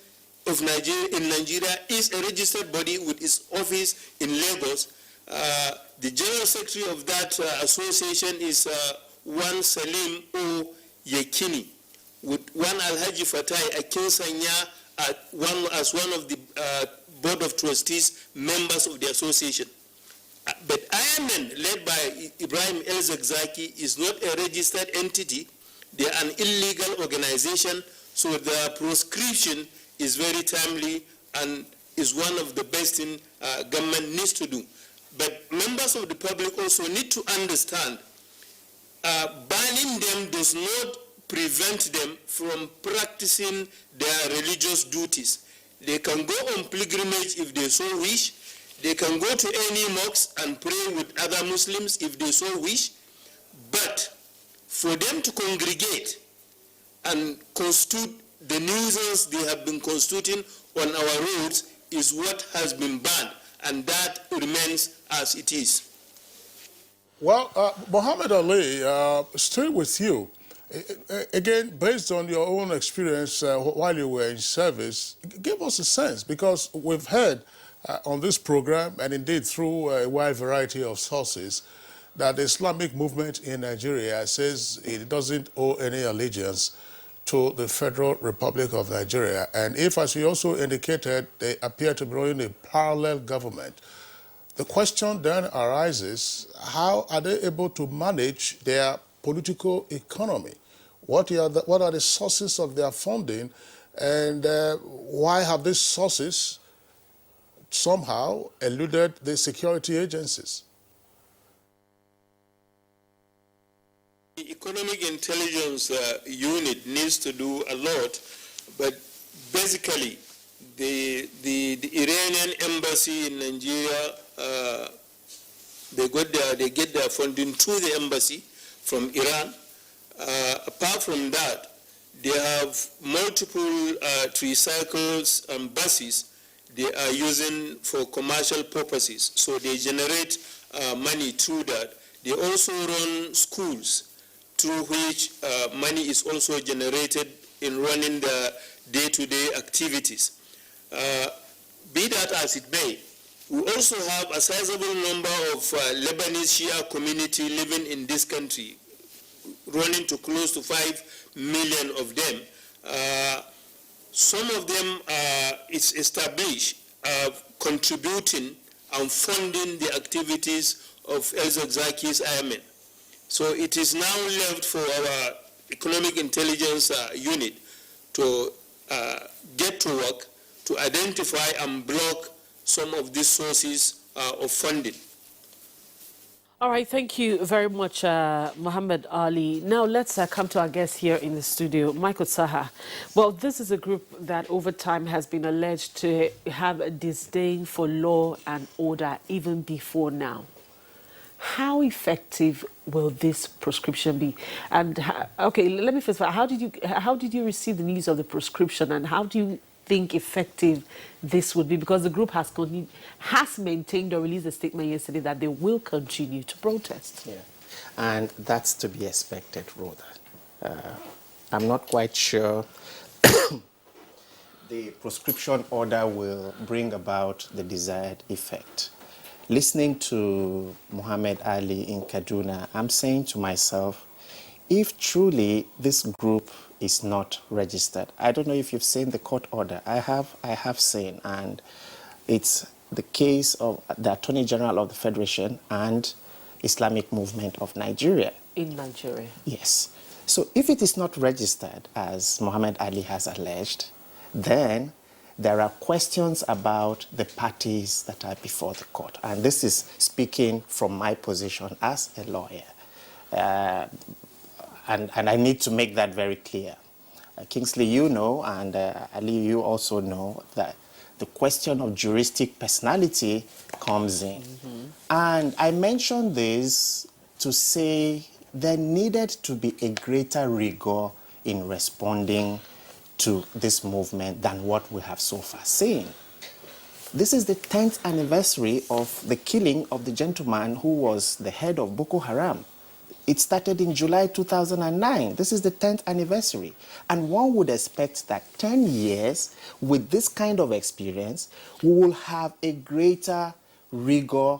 Speaker 19: of Nigeria is a registered body with its office in Lagos. The general secretary of that association is one Salim O. Yekini, with one Alhaji Fatai Akinsanya as one of the board of trustees members of the association. But IMN, led by Ibrahim El-Zakzaki, is not a registered entity. They are an illegal organization, so their proscription is very timely and is one of the best things government needs to do. But members of the public also need to understand banning them does not prevent them from practicing their religious duties. They can go on pilgrimage if they so wish. They can go to any mosque and pray with other Muslims if they so wish. But for them to congregate and constitute the nuisance they have been constituting on our roads is what has been banned, and that remains as it is.
Speaker 3: Well, Muhammad Ali, stay with you. Again, based on your own experience while you were in service, give us a sense, because we've heard on this program, and indeed through a wide variety of sources, that the Islamic movement in Nigeria says it doesn't owe any allegiance to the Federal Republic of Nigeria. And if, as you also indicated, they appear to be running a parallel government, the question then arises, how are they able to manage their political economy? What are the sources of their funding, and why have these sources somehow eluded the security agencies?
Speaker 19: The Economic Intelligence Unit needs to do a lot, but basically the Iranian embassy in Nigeria, they get their funding through the embassy from Iran. Apart from that, they have multiple tricycles and buses they are using for commercial purposes, so they generate money through that. They also run schools through which money is also generated in running the day-to-day activities. Be that as it may, we also have a sizable number of Lebanese Shia community living in this country, running to close to 5 million of them. Some of them it's established contributing and funding the activities of El-Zakzaki's IMN. So it is now left for our Economic Intelligence Unit to get to work to identify and block some of these sources of funding.
Speaker 1: All right, thank you very much, Muhammad Ali. Now let's come to our guest here in the studio, Michael Saha. Well, this is a group that over time has been alleged to have a disdain for law and order even before now. How effective will this proscription be? And okay, let me first. How did you receive the news of the proscription, and how do you think effective this would be? Because the group has maintained or released a statement yesterday that they will continue to protest.
Speaker 21: Yeah, and that's to be expected, Rhoda. I'm not quite sure the proscription order will bring about the desired effect. Listening to Muhammad Ali in Kaduna, I'm saying to myself, if truly this group is not registered, I don't know if you've seen the court order. I have seen, and it's the case of the Attorney General of the Federation and Islamic Movement of Nigeria.
Speaker 1: In Nigeria?
Speaker 21: Yes. So if it is not registered, as Muhammad Ali has alleged, then there are questions about the parties that are before the court. And this is speaking from my position as a lawyer. And I need to make that very clear. Kingsley, you know, and Ali, you also know that the the question of juristic personality comes in. And I mentioned this to say there needed to be a greater rigor in responding to this movement than what we have so far seen. This is the 10th anniversary of the killing of the gentleman who was the head of Boko Haram. It started in July 2009. This is the 10th anniversary. And one would expect that 10 years with this kind of experience, we will have a greater rigor,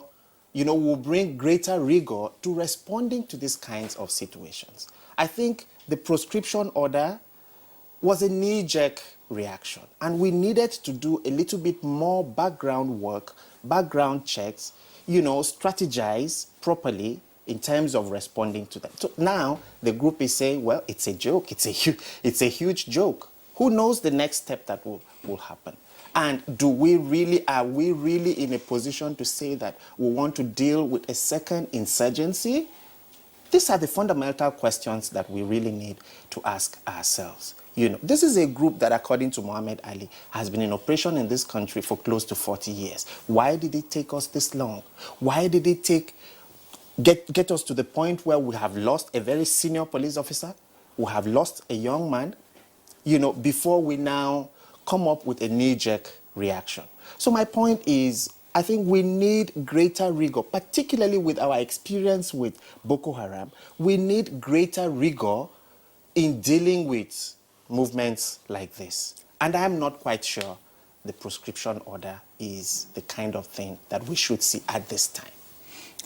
Speaker 21: will bring greater rigor to responding to these kinds of situations. I think the proscription order was a knee-jerk reaction, and we needed to do a little bit more background work, background checks, strategize properly in terms of responding to them. So now the group is saying, well, it's a joke, it's a huge joke. Who knows the next step that will happen? And are we really in a position to say that we want to deal with a second insurgency? These are the fundamental questions that we really need to ask ourselves. This is a group that, according to Muhammad Ali, has been in operation in this country for close to 40 years. Why did it take us this long? Why did it get us to the point where we have lost a very senior police officer? We have lost a young man, before we now come up with a knee-jerk reaction. So my point is, I think we need greater rigor, particularly with our experience with Boko Haram. We need greater rigor in dealing with movements like this. And I'm not quite sure the proscription order is the kind of thing that we should see at this time.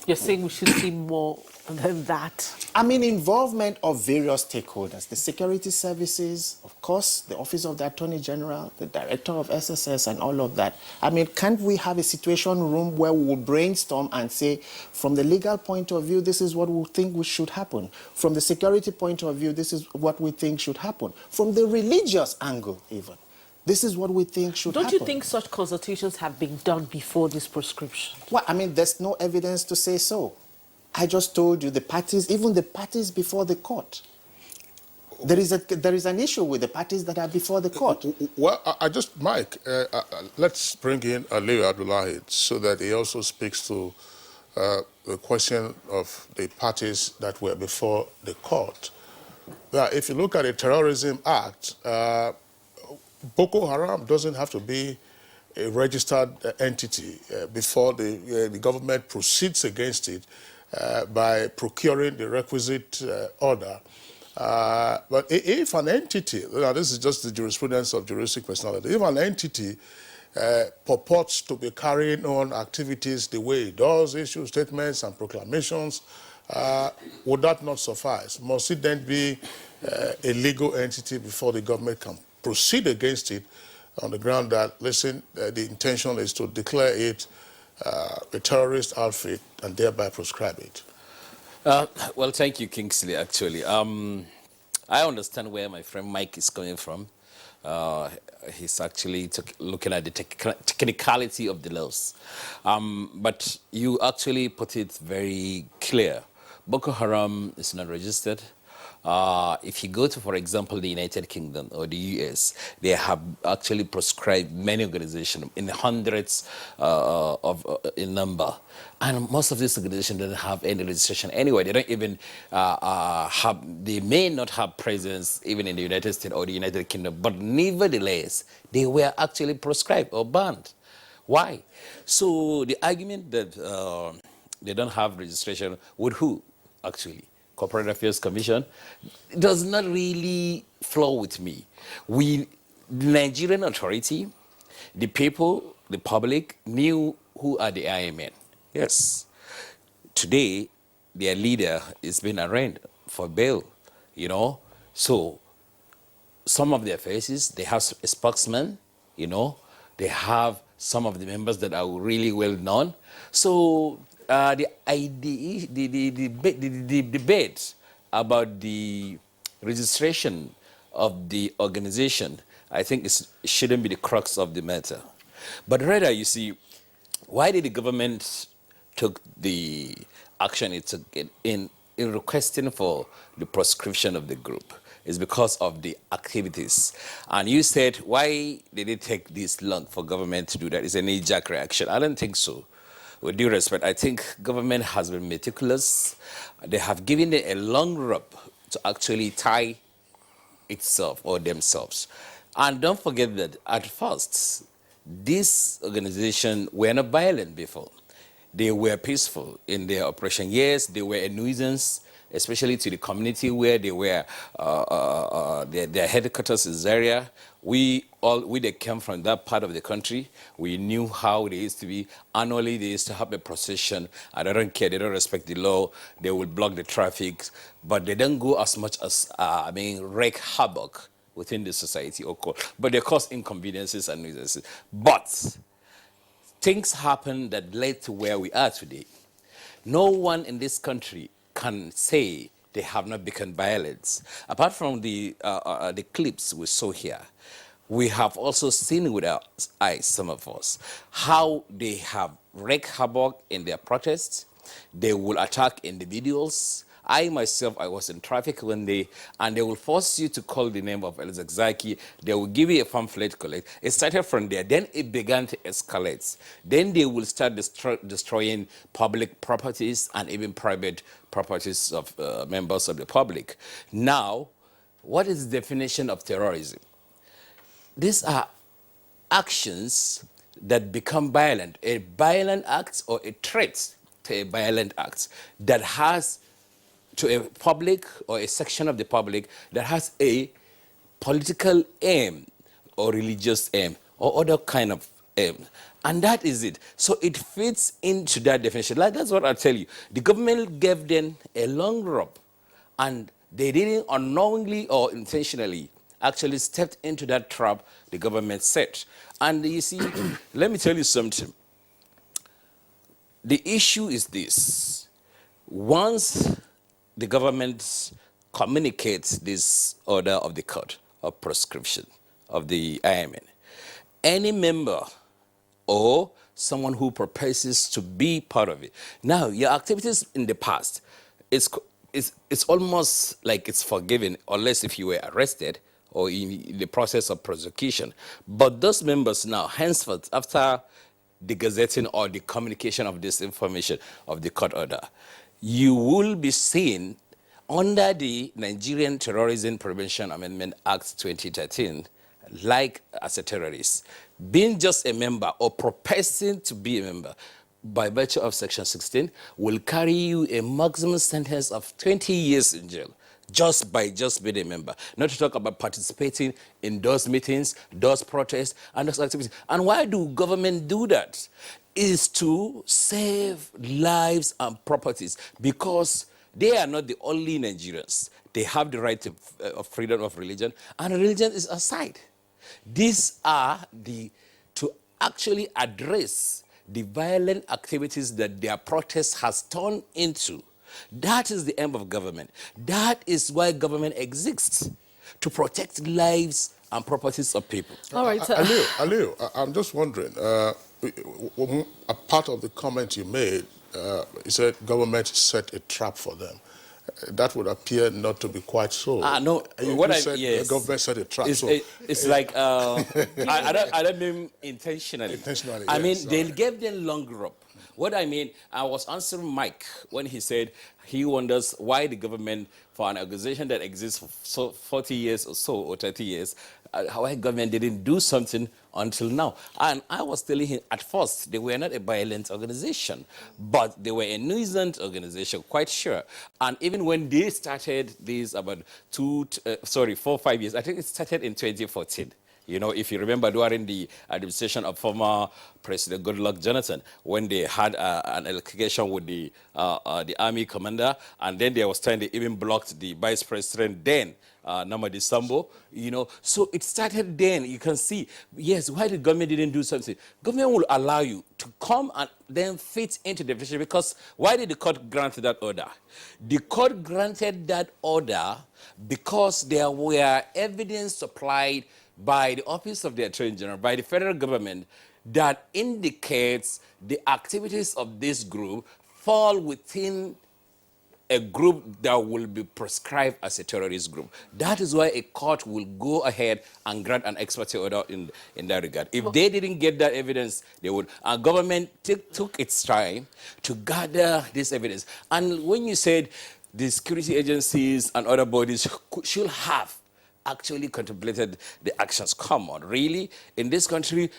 Speaker 1: You're saying we should see more than that? I
Speaker 21: mean, involvement of various stakeholders, the security services, of course, the Office of the Attorney General, the Director of SSS, and all of that. I mean, can't we have a situation room where we will brainstorm and say, from the legal point of view, this is what we think should happen. From the security point of view, this is what we think should happen. From the religious angle, even. This is what we think should happen.
Speaker 1: Don't you think such consultations have been done before this proscription?
Speaker 21: Well, I mean, there's no evidence to say so. I just told you the parties, even the parties before the court. There is an issue with the parties that are before the court.
Speaker 3: Well, Mike, let's bring in Aliyu Abdullahi so that he also speaks to the question of the parties that were before the court. Now, if you look at the Terrorism Act, Boko Haram doesn't have to be a registered entity before the government proceeds against it by procuring the requisite order. But if an entity, now this is just the jurisprudence of juristic personality, if an entity purports to be carrying on activities the way it does, issue statements and proclamations, would that not suffice? Must it then be a legal entity before the government can proceed against it on the ground that, listen, the intention is to declare it a terrorist outfit and thereby proscribe it?
Speaker 20: Well, thank you, Kingsley, actually. I understand where my friend Mike is coming from. He's actually looking at the technicality of the laws. But you actually put it very clear. Boko Haram is not registered. If you go to, for example, the United Kingdom or the US, they have actually proscribed many organizations in hundreds in number. And most of these organizations don't have any registration anyway. They don't even they may not have presence even in the United States or the United Kingdom, but nevertheless, they were actually proscribed or banned. Why? So the argument that they don't have registration with who, actually? Corporate Affairs Commission, does not really flow with me. The Nigerian authority, the people, the public knew who are the IMN. Yes. Today, their leader is being arraigned for bail, So some of their faces, they have a spokesman, They have some of the members that are really well known. So the debate about the registration of the organization, I think it shouldn't be the crux of the matter. But rather, you see, why did the government took the action it took in requesting for the proscription of the group? is because of the activities. And you said, why did it take this long for government to do that? It's a knee-jerk reaction. I don't think so. With due respect, I think government has been meticulous. They have given it a long rope to actually tie itself or themselves. And don't forget that at first, this organization were not violent before. They were peaceful in their operation. Yes, they were a nuisance, especially to the community where they were, their headquarters in Zaria. We that came from that part of the country, we knew how they used to be. Annually, they used to have a procession. And they don't care, they don't respect the law. They will block the traffic, but they don't go as much as, wreak havoc within the society, but they cause inconveniences and nuisances. But things happen that led to where we are today. No one in this country can say they have not become violent. Apart from the clips we saw here, we have also seen with our eyes, some of us, how they have wreaked havoc in their protests. They will attack individuals. I myself, I was in traffic one day, and they will force you to call the name of El Zakzaki. They will give you a pamphlet collect. It started from there. Then it began to escalate. Then they will start destroying public properties and even private properties of members of the public. Now, what is the definition of terrorism? These are actions that become violent, a violent act or a threat to a violent act that has to a public or a section of the public that has a political aim or religious aim or other kind of aim. And that is it. So it fits into that definition. Like that's what I tell you. The government gave them a long rope, and they didn't unknowingly or intentionally actually stepped into that trap the government set. And you see, let me tell you something. The issue is this. Once the government communicates this order of the court of proscription of the IMN, any member or someone who proposes to be part of it. Now, your activities in the past, it's almost like it's forgiven unless if you were arrested or in the process of prosecution. But those members now, henceforth, after the gazetting or the communication of this information of the court order, you will be seen under the Nigerian Terrorism Prevention Amendment Act 2013, like as a terrorist. Being just a member or professing to be a member by virtue of Section 16 will carry you a maximum sentence of 20 years in jail just by being a member. Not to talk about participating in those meetings, those protests, and those activities. And why do government do that? Is to save lives and properties, because they are not the only Nigerians. They have the right of freedom of religion, and religion is aside. These are to actually address the violent activities that their protest has turned into. That is the aim of government. That is why government exists, to protect lives and properties of people.
Speaker 1: All right,
Speaker 3: Aliu, I'm just wondering, a part of the comment you made, you said government set a trap for them. That would appear not to be quite so.
Speaker 20: No,
Speaker 3: what I said, yes, the government set a trap.
Speaker 20: It's like I don't mean intentionally.
Speaker 3: Intentionally,
Speaker 20: I
Speaker 3: yes,
Speaker 20: mean they gave them long rope. What I mean, I was answering Mike when he said he wonders why the government, for an organization that exists for 40 years or so, or 30 years, why government didn't do something until now. And I was telling him, at first, they were not a violent organization, but they were a nuisance organization, quite sure. And even when they started this about 4 or 5 years, I think it started in 2014. You know, if you remember during the administration of former President Goodluck Jonathan, when they had an altercation with the army commander, and then there was time they even blocked the vice president then, Namadi Sambo, you know. So it started then. You can see, yes, why the government didn't do something? Government will allow you to come and then fit into the definition, because why did the court grant that order? The court granted that order because there were evidence supplied by the Office of the Attorney General, by the federal government, that indicates the activities of this group fall within a group that will be prescribed as a terrorist group. That is why a court will go ahead and grant an ex parte order in that regard. If they didn't get that evidence, they would. Our government took its time to gather this evidence. And when you said the security agencies and other bodies should have actually contemplated the actions, come on, really? In this country,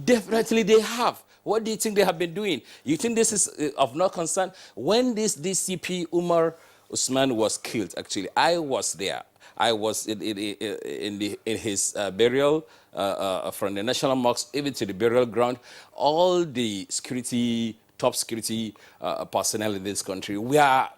Speaker 20: definitely they have. What do you think they have been doing? You think this is of no concern? When this DCP Umar Usman was killed, actually, I was there. I was in his burial from the National Mosque even to the burial ground. All the top security personnel in this country were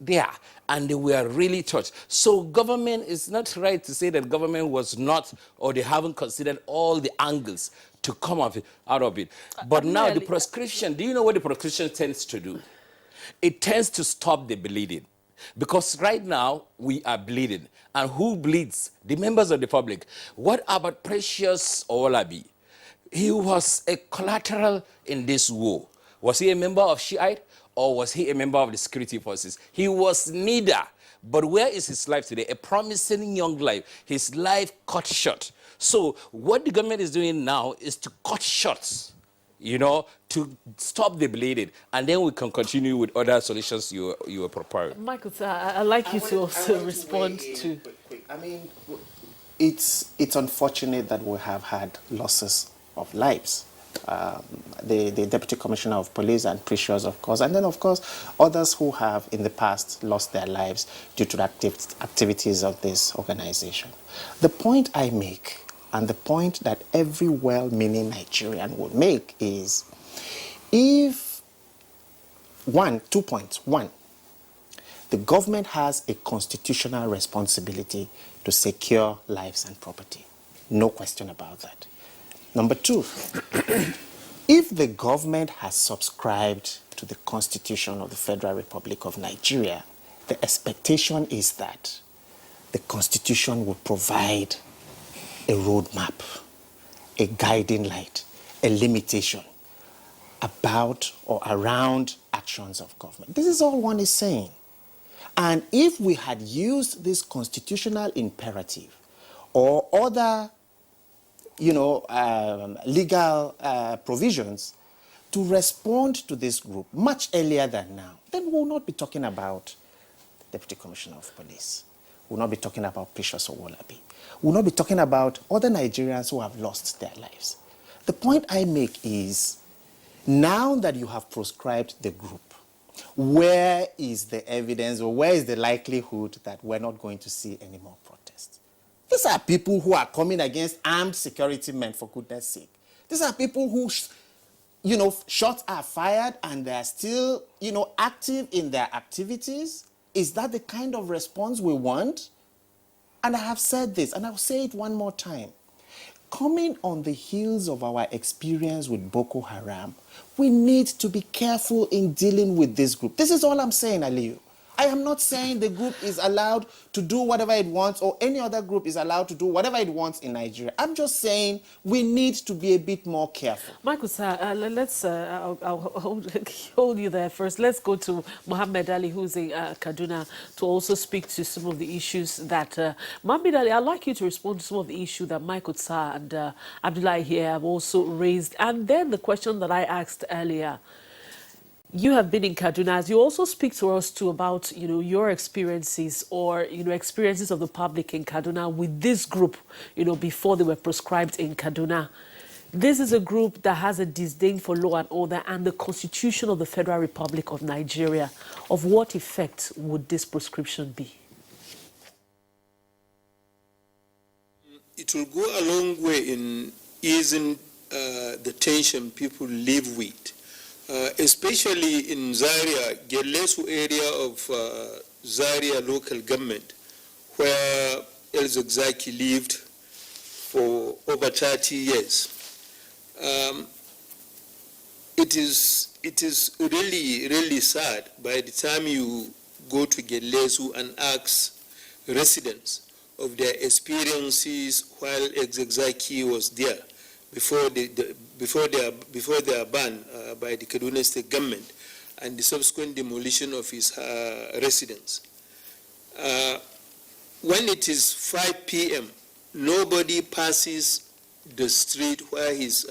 Speaker 20: there, and they were really touched. So government is not right to say that government was not, or they haven't considered all the angles to come out of it. But now the proscription, do you know what the proscription tends to do? It tends to stop the bleeding. Because right now, we are bleeding. And who bleeds? The members of the public. What about Precious Owolabi? He was a collateral in this war. Was he a member of Shiite, or was he a member of the security forces? He was neither. But where is his life today? A promising young life. His life cut short. So what the government is doing now is to cut short, to stop the bleeding. And then we can continue with other solutions you were proposing.
Speaker 1: Michael, sir, I'd like you to also respond to...
Speaker 21: I mean, it's unfortunate that we have had losses of lives. The Deputy Commissioner of Police and Precious, of course, and then, of course, others who have in the past lost their lives due to the activities of this organization. The point I make, and the point that every well-meaning Nigerian would make, is if 2 points. One, the government has a constitutional responsibility to secure lives and property. No question about that. Number two, if the government has subscribed to the Constitution of the Federal Republic of Nigeria, the expectation is that the Constitution will provide a roadmap, a guiding light, a limitation about or around actions of government. This is all one is saying. And if we had used this constitutional imperative or other legal provisions to respond to this group much earlier than now, then we will not be talking about Deputy Commissioner of Police. We will not be talking about Precious Owolabi. We will not be talking about other Nigerians who have lost their lives. The point I make is, now that you have proscribed the group, where is the evidence or where is the likelihood that we're not going to see any more protests? These are people who are coming against armed security men, for goodness sake. These are people who, shots are fired and they're still, active in their activities. Is that the kind of response we want? And I have said this, and I'll say it one more time. Coming on the heels of our experience with Boko Haram, we need to be careful in dealing with this group. This is all I'm saying, Aliyu. I am not saying the group is allowed to do whatever it wants or any other group is allowed to do whatever it wants in Nigeria. I'm just saying we need to be a bit more careful.
Speaker 1: Michael, sir, I'll hold you there first. Let's go to Muhammad Ali, who's in Kaduna, to also speak to some of the issues that... Muhammad Ali, I'd like you to respond to some of the issues that Michael, sir, and Abdullahi here have also raised. And then the question that I asked earlier. You have been in Kaduna. As you also speak to us too about, your experiences or, experiences of the public in Kaduna with this group, before they were proscribed in Kaduna. This is a group that has a disdain for law and order and the Constitution of the Federal Republic of Nigeria. Of what effect would this proscription be?
Speaker 19: It will go a long way in easing the tension people live with. Especially in Zaria, Gelesu area of Zaria local government, where El Zagzaki lived for over 30 years. It is really, really sad by the time you go to Gelesu and ask residents of their experiences while El Zagzaki was there, before they are banned by the Kaduna State government, and the subsequent demolition of his residence. When it is 5 p.m., nobody passes the street where his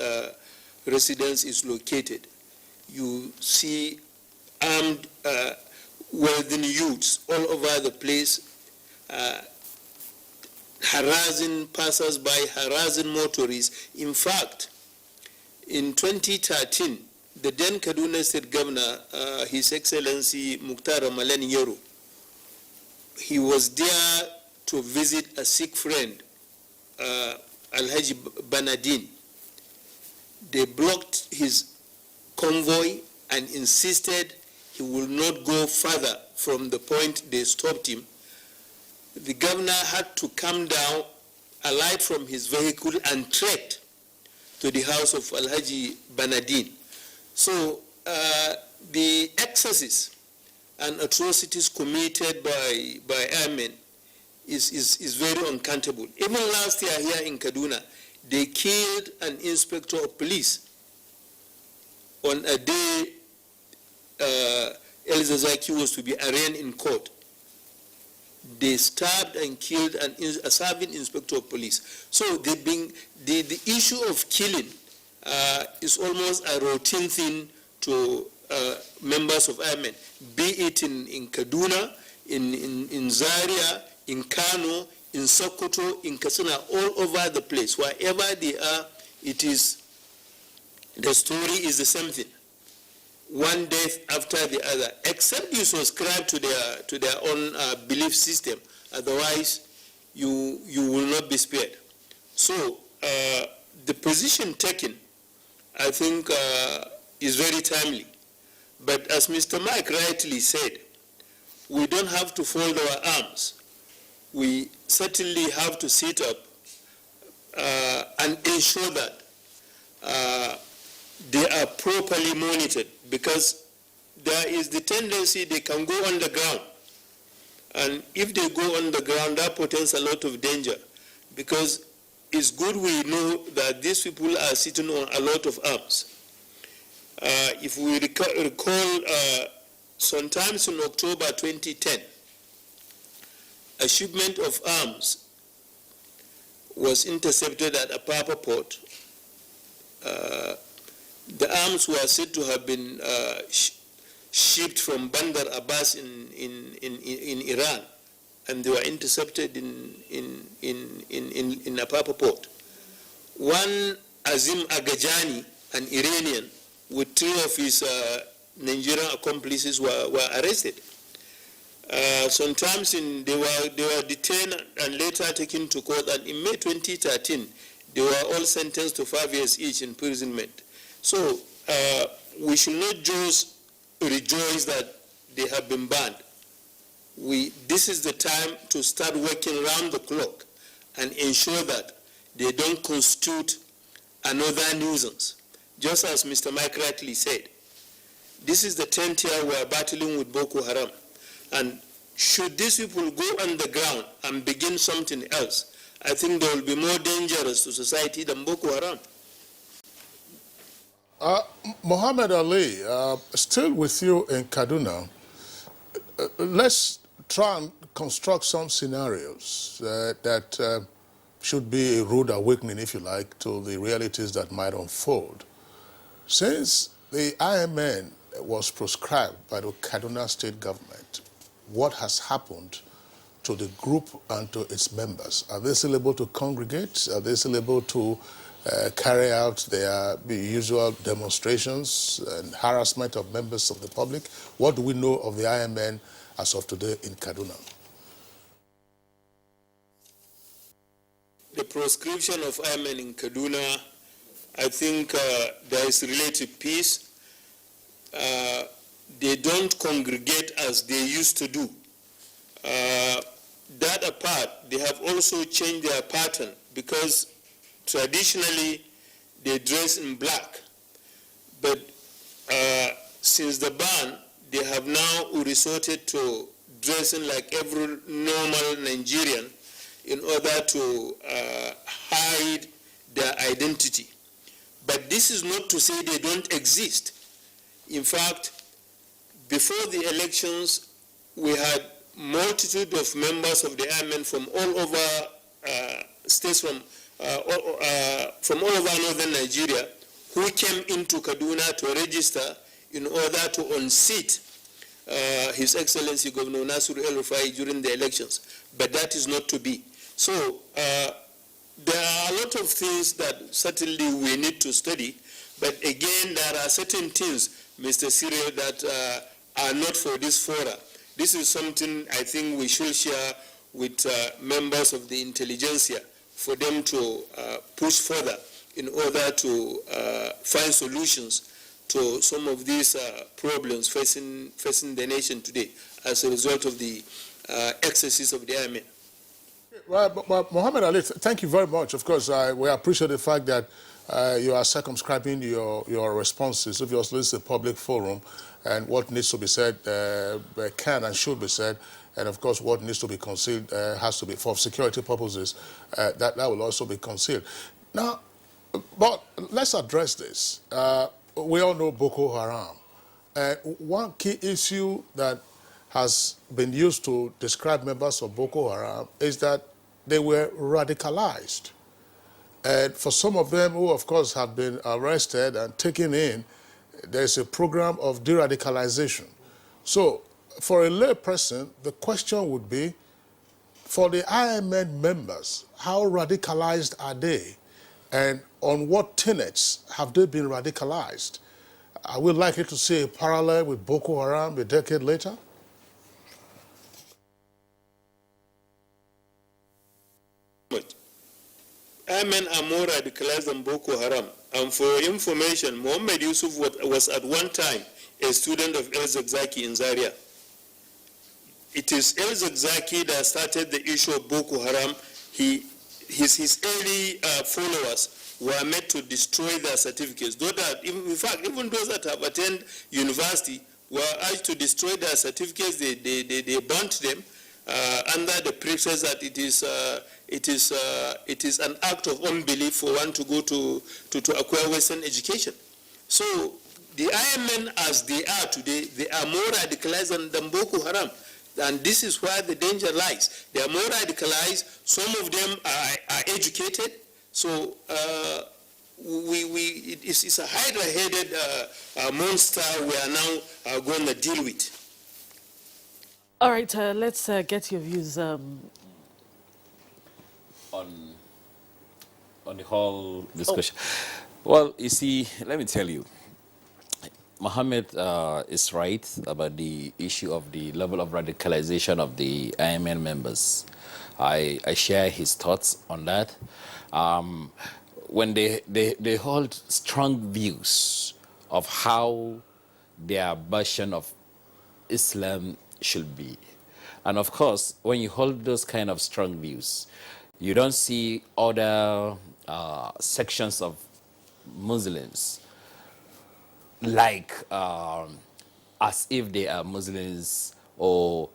Speaker 19: residence is located. You see armed wealthy youths all over the place, harassing passers-by, harassing motorists. In fact, in 2013, the then Kaduna State Governor, His Excellency Mukhtar Ramalan Yero, he was there to visit a sick friend, Alhaji Banadin. They blocked his convoy and insisted he will not go further from the point they stopped him. The governor had to come down, alight from his vehicle, and trek to the house of Alhaji Banadin. So the excesses and atrocities committed by airmen is very uncountable. Even last year here in Kaduna, they killed an inspector of police on a day El Zazaki was to be arraigned in court. They stabbed and killed a serving inspector of police. So the issue of killing is almost a routine thing to members of airmen, be it in Kaduna, in Zaria, in Kano, in Sokoto, in Katsina, all over the place. Wherever they are, the story is the same thing. One death after the other, except you subscribe to their own belief system. Otherwise, you will not be spared. So the position taken, I think, is very timely. But as Mr. Mike rightly said, we don't have to fold our arms. We certainly have to sit up and ensure that they are properly monitored, because there is the tendency they can go underground. And if they go underground, that portends a lot of danger, because it's good we know that these people are sitting on a lot of arms. If we recall, sometimes in October 2010, a shipment of arms was intercepted at Apapa port. The arms were said to have been shipped from Bandar Abbas in Iran, and they were intercepted in Apapa port. One Azim Agajani, an Iranian, with 3 of his Nigerian accomplices were arrested. Sometimes they were detained and later taken to court, and in May 2013, they were all sentenced to 5 years each imprisonment. So we should not just rejoice that they have been banned. This is the time to start working round the clock and ensure that they don't constitute another nuisance. Just as Mr. Mike rightly said, this is the 10th year we are battling with Boko Haram. And should these people go underground and begin something else, I think they will be more dangerous to society than Boko Haram.
Speaker 3: Muhammad Ali, still with you in Kaduna, let's try and construct some scenarios that should be a rude awakening, if you like, to the realities that might unfold. Since the IMN was proscribed by the Kaduna state government, what has happened to the group and to its members? Are they still able to congregate? Are they still able to carry out their usual demonstrations and harassment of members of the public? What do we know of the IMN as of today in Kaduna?
Speaker 19: The proscription of IMN in Kaduna, I think there is relative peace. They don't congregate as they used to do. That apart, they have also changed their pattern, because traditionally they dress in black. But since the ban, they have now resorted to dressing like every normal Nigerian in order to hide their identity. But this is not to say they don't exist. In fact, before the elections, we had multitude of members of the airmen from all over states, from all over northern Nigeria, who came into Kaduna to register in order to unseat His Excellency Governor Nasir El-Rufai during the elections. But that is not to be. So there are a lot of things that certainly we need to study, but again, there are certain things, Mr. Cyril, that are not for this fora. This is something I think we should share with members of the intelligentsia for them to push further in order to find solutions to some of these problems facing the nation today as a result of the excesses of the airmen.
Speaker 3: Well, but Mohammed Ali, thank you very much. Of course, we appreciate the fact that you are circumscribing your responses. Obviously, it's a public forum, and what needs to be said can and should be said. And of course, what needs to be concealed has to be, for security purposes, that will also be concealed. Now, but let's address this. We all know Boko Haram. One key issue that has been used to describe members of Boko Haram is that they were radicalized. And for some of them who, of course, have been arrested and taken in, there's a program of de-radicalization. So, for a lay person, the question would be, for the IMN members, how radicalized are they? And on what tenets have they been radicalized? Are we likely to see a parallel with Boko Haram a decade later?
Speaker 19: Airmen are more radicalized than Boko Haram. And for your information, Muhammad Yusuf was at one time a student of El Zakzaki in Zaria. It is El Zakzaki that started the issue of Boko Haram. His early followers were made to destroy their certificates. Though that, in fact, even those that have attended university were asked to destroy their certificates. They burnt them under the pretext that it is an act of unbelief for one to go to acquire Western education. So the IMN, as they are today, they are more radicalized than Boko Haram. And this is where the danger lies. They are more radicalized. Some of them are educated. So it's a hydra-headed monster we are now going to deal with.
Speaker 1: All right, let's get your views
Speaker 20: on the whole discussion. Well, you see, let me tell you, Mohammed is right about the issue of the level of radicalization of the IMN members. I share his thoughts on that. When they hold strong views of how their version of Islam should be. And of course, when you hold those kind of strong views, you don't see other sections of Muslims like as if they are Muslims, or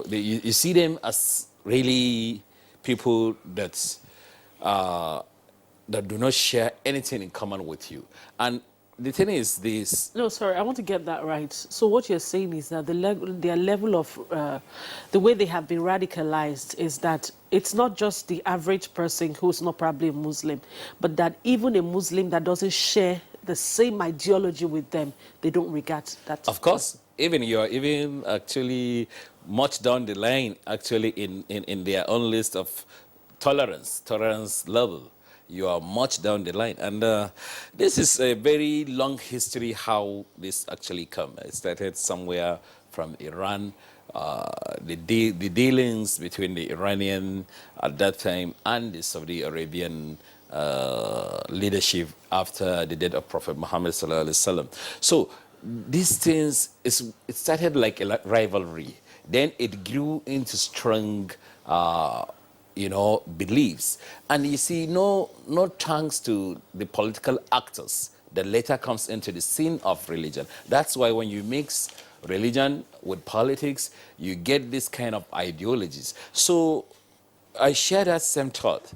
Speaker 20: you see them as really people that that do not share anything in common with you. And the thing is this.
Speaker 1: No, sorry, I want to get that right. So what you're saying is that their level of, the way they have been radicalized is that it's not just the average person who's not probably a Muslim, but that even a Muslim that doesn't share the same ideology with them, they don't regard that.
Speaker 20: Of course, even you're even actually much down the line, actually in their own list of tolerance level. You are much down the line. And this is a very long history how this actually came. It started somewhere from Iran, the dealings between the Iranian at that time and the Saudi Arabian leadership after the death of Prophet Muhammad sallallahu alaihi wasallam. So these things, it started like a rivalry. Then it grew into strong beliefs. And you see, no thanks to the political actors that later comes into the scene of religion. That's why when you mix religion with politics, you get this kind of ideologies. So I share that same thought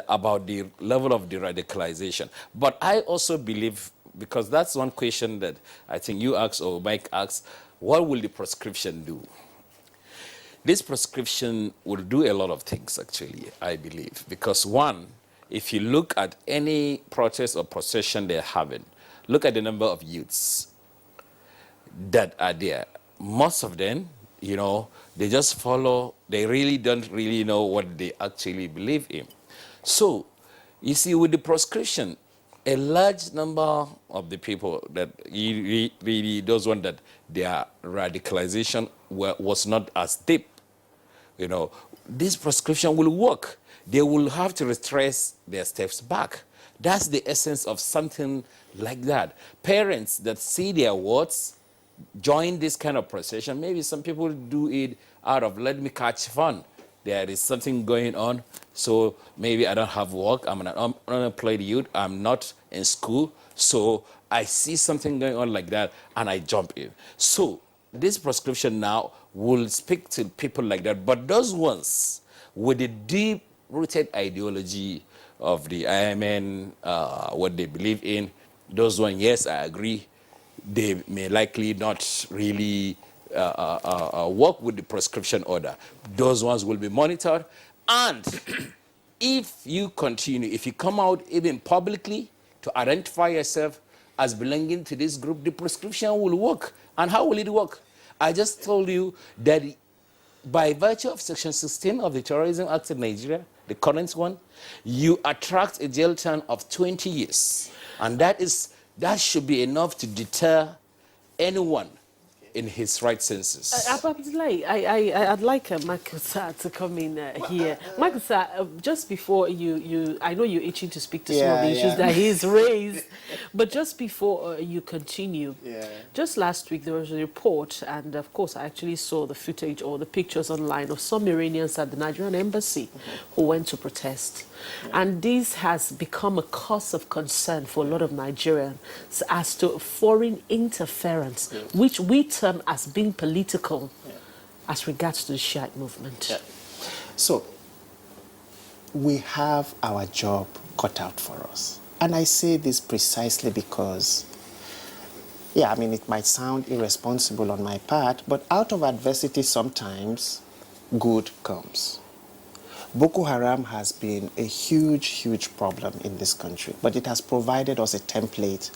Speaker 20: about the level of de-radicalization. But I also believe, because that's one question that I think you asked or Mike asked, what will the proscription do? This proscription will do a lot of things, actually, I believe. Because one, if you look at any protest or procession they're having, look at the number of youths that are there. Most of them, you know, they just follow, they really don't really know what they actually believe in. So, you see, with the proscription, a large number of the people that really, those ones that their radicalization was not as deep, you know, this proscription will work. They will have to retrace their steps back. That's the essence of something like that. Parents that see their wards join this kind of procession. Maybe some people do it out of, let me catch fun. There is something going on, so maybe I don't have work, I'm an unemployed youth, I'm not in school, so I see something going on like that, and I jump in. So this proscription now will speak to people like that, but those ones with the deep-rooted ideology of the IMN, what they believe in, those ones, yes, I agree, they may likely not really work with the proscription order. Those ones will be monitored. And if you continue, if you come out even publicly to identify yourself as belonging to this group, the proscription will work. And how will it work? I just told you that by virtue of Section 16 of the Terrorism Act of Nigeria, the current one, you attract a jail term of 20 years. And that should be enough to deter anyone in his right senses.
Speaker 1: I'd like Michael Sir to come in here. Michael Sir, just before you, I know you're itching to speak to some of the issues that he's raised, but just before you continue, just last week there was a report, and of course I actually saw the footage or the pictures online of some Iranians at the Nigerian embassy who went to protest. And this has become a cause of concern for a lot of Nigerians as to foreign interference, which we term as being political as regards to the Shiite movement.
Speaker 21: So, we have our job cut out for us. And I say this precisely because, I mean, it might sound irresponsible on my part, but out of adversity sometimes good comes. Boko Haram has been a huge, huge problem in this country, but it has provided us a template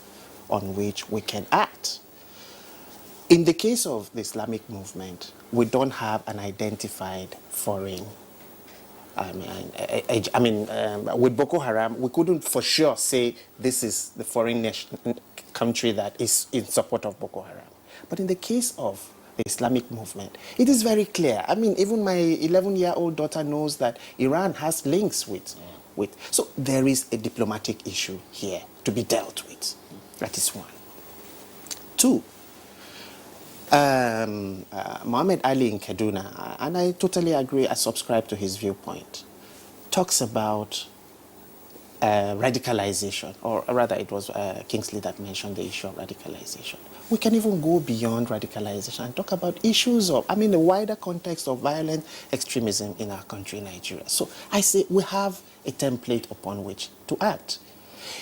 Speaker 21: on which we can act. In the case of the Islamic movement, we don't have an identified foreign. With Boko Haram, we couldn't for sure say this is the foreign country that is in support of Boko Haram. But in the case of the Islamic movement, it is very clear. I mean, even my 11-year-old daughter knows that Iran has links with. So there is a diplomatic issue here to be dealt with. That is one. Two, Muhammad Ali in Kaduna, and I totally agree, I subscribe to his viewpoint, talks about radicalization, or rather it was Kingsley that mentioned the issue of radicalization. We can even go beyond radicalization and talk about issues of, the wider context of violent extremism in our country, Nigeria. So I say we have a template upon which to act.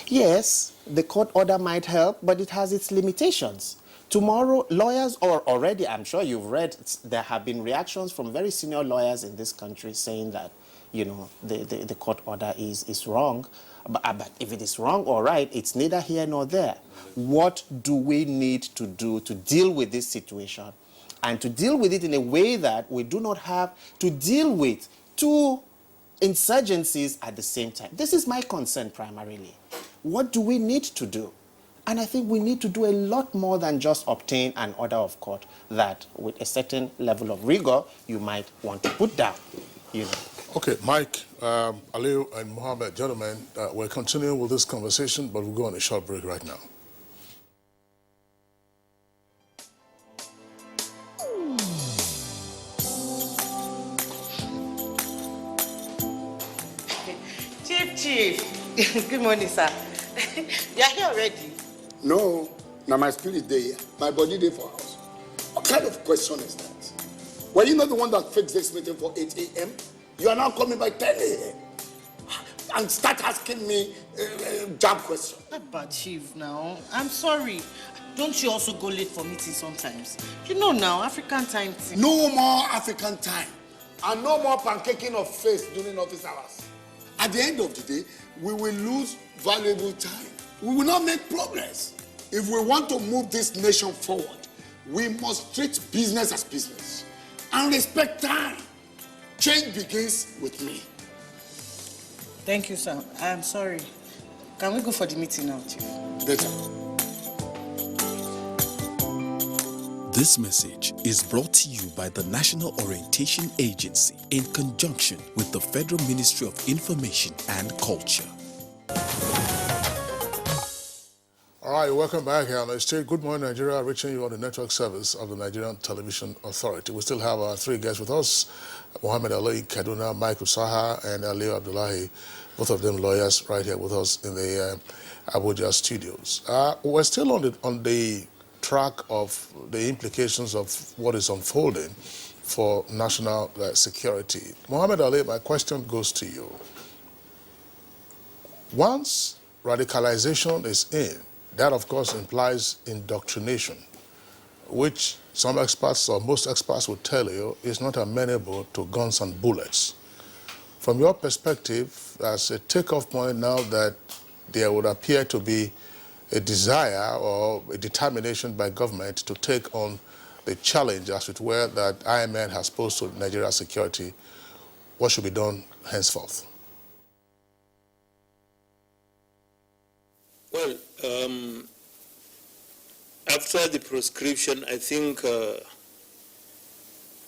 Speaker 21: Yes, the court order might help, but it has its limitations. Tomorrow, lawyers, or already, I'm sure you've read, there have been reactions from very senior lawyers in this country saying that, the court order is wrong. But if it is wrong or right, it's neither here nor there. What do we need to do to deal with this situation and to deal with it in a way that we do not have to deal with two insurgencies at the same time? This is my concern primarily. What do we need to do? And I think we need to do a lot more than just obtain an order of court that with a certain level of rigor you might want to put down.
Speaker 3: Okay, Mike, Aliu, and Mohammed, gentlemen, we're continuing with this conversation, but we'll go on a short break right now.
Speaker 2: Chief, good morning, sir. You are here already?
Speaker 22: No, now my spirit there, my body there for house. What kind of question is that? Were you not the one that fixed this meeting for 8 a.m.? You are now coming by 10 a.m. and start asking me jab question.
Speaker 2: But Chief, now, I'm sorry. Don't you also go late for meetings sometimes? You know now, African time.
Speaker 22: No more African time. And no more pancaking of face during office hours. At the end of the day, we will lose valuable time. We will not make progress. If we want to move this nation forward, we must treat business as business and respect time. Change begins with me.
Speaker 2: Thank you, sir. I'm sorry. Can we go for the meeting now, Chief?
Speaker 22: Better.
Speaker 5: This message is brought to you by the National Orientation Agency in conjunction with the Federal Ministry of Information and Culture.
Speaker 3: All right, welcome back here on the stage. Good morning, Nigeria, reaching you on the network service of the Nigerian Television Authority. We still have our three guests with us, Mohammed Ali Kaduna, Mike Usaha, and Ali Abdullahi, both of them lawyers right here with us in the Abuja studios. We're still on the track of the implications of what is unfolding for national security. Mohammed Ali, my question goes to you. Once radicalization is in, that, of course, implies indoctrination, which some experts or most experts would tell you is not amenable to guns and bullets. From your perspective, as a takeoff point now that there would appear to be a desire or a determination by government to take on the challenge, as it were, that IMN has posed to Nigeria's security, what should be done henceforth?
Speaker 19: Well, after the proscription, I think,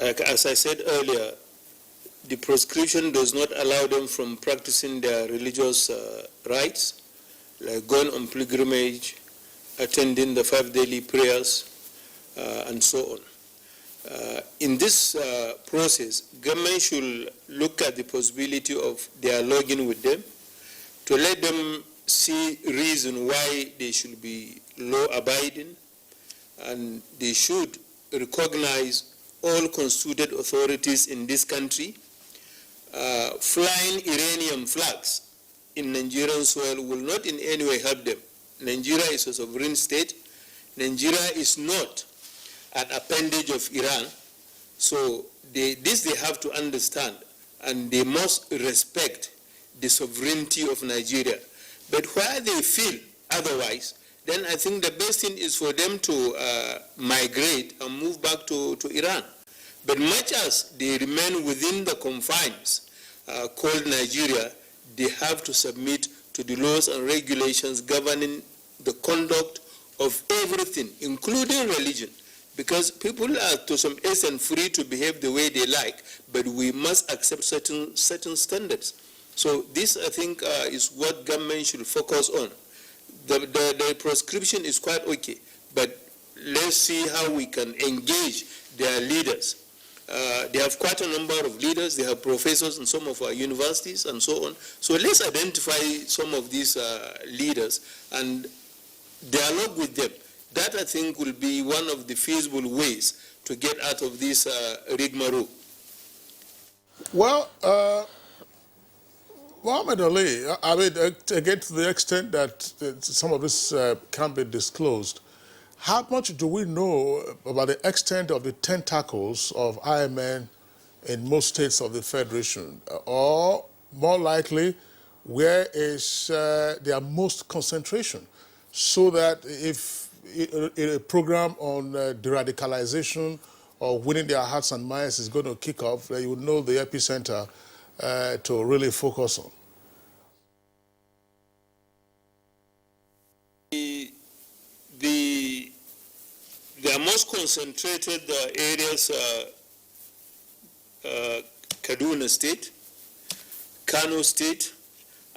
Speaker 19: as I said earlier, the proscription does not allow them from practicing their religious rights, like going on pilgrimage, attending the 5 daily prayers, and so on. In this process, government should look at the possibility of dialoguing with them to let them see reason why they should be law-abiding, and they should recognize all constituted authorities in this country. Flying Iranian flags in Nigerian soil will not in any way help them. Nigeria is a sovereign state. Nigeria is not an appendage of Iran. So this they have to understand, and they must respect the sovereignty of Nigeria. But where they feel otherwise, then I think the best thing is for them to migrate and move back to Iran. But much as they remain within the confines called Nigeria, they have to submit to the laws and regulations governing the conduct of everything, including religion. Because people are to some extent free to behave the way they like, but we must accept certain standards. So this, I think, is what government should focus on. The proscription is quite okay, but let's see how we can engage their leaders. They have quite a number of leaders. They have professors in some of our universities and so on. So let's identify some of these leaders and dialogue with them. That, I think, will be one of the feasible ways to get out of this rigmarole.
Speaker 3: Well, Mohammed Ali, I mean, again, to the extent that some of this can be disclosed, how much do we know about the extent of the tentacles of IMN in most states of the Federation? Or, more likely, where is their most concentration? So that if a program on de-radicalization or winning their hearts and minds is going to kick off, you would know the epicenter to really focus on.
Speaker 19: The most concentrated areas are Kaduna State, Kano State,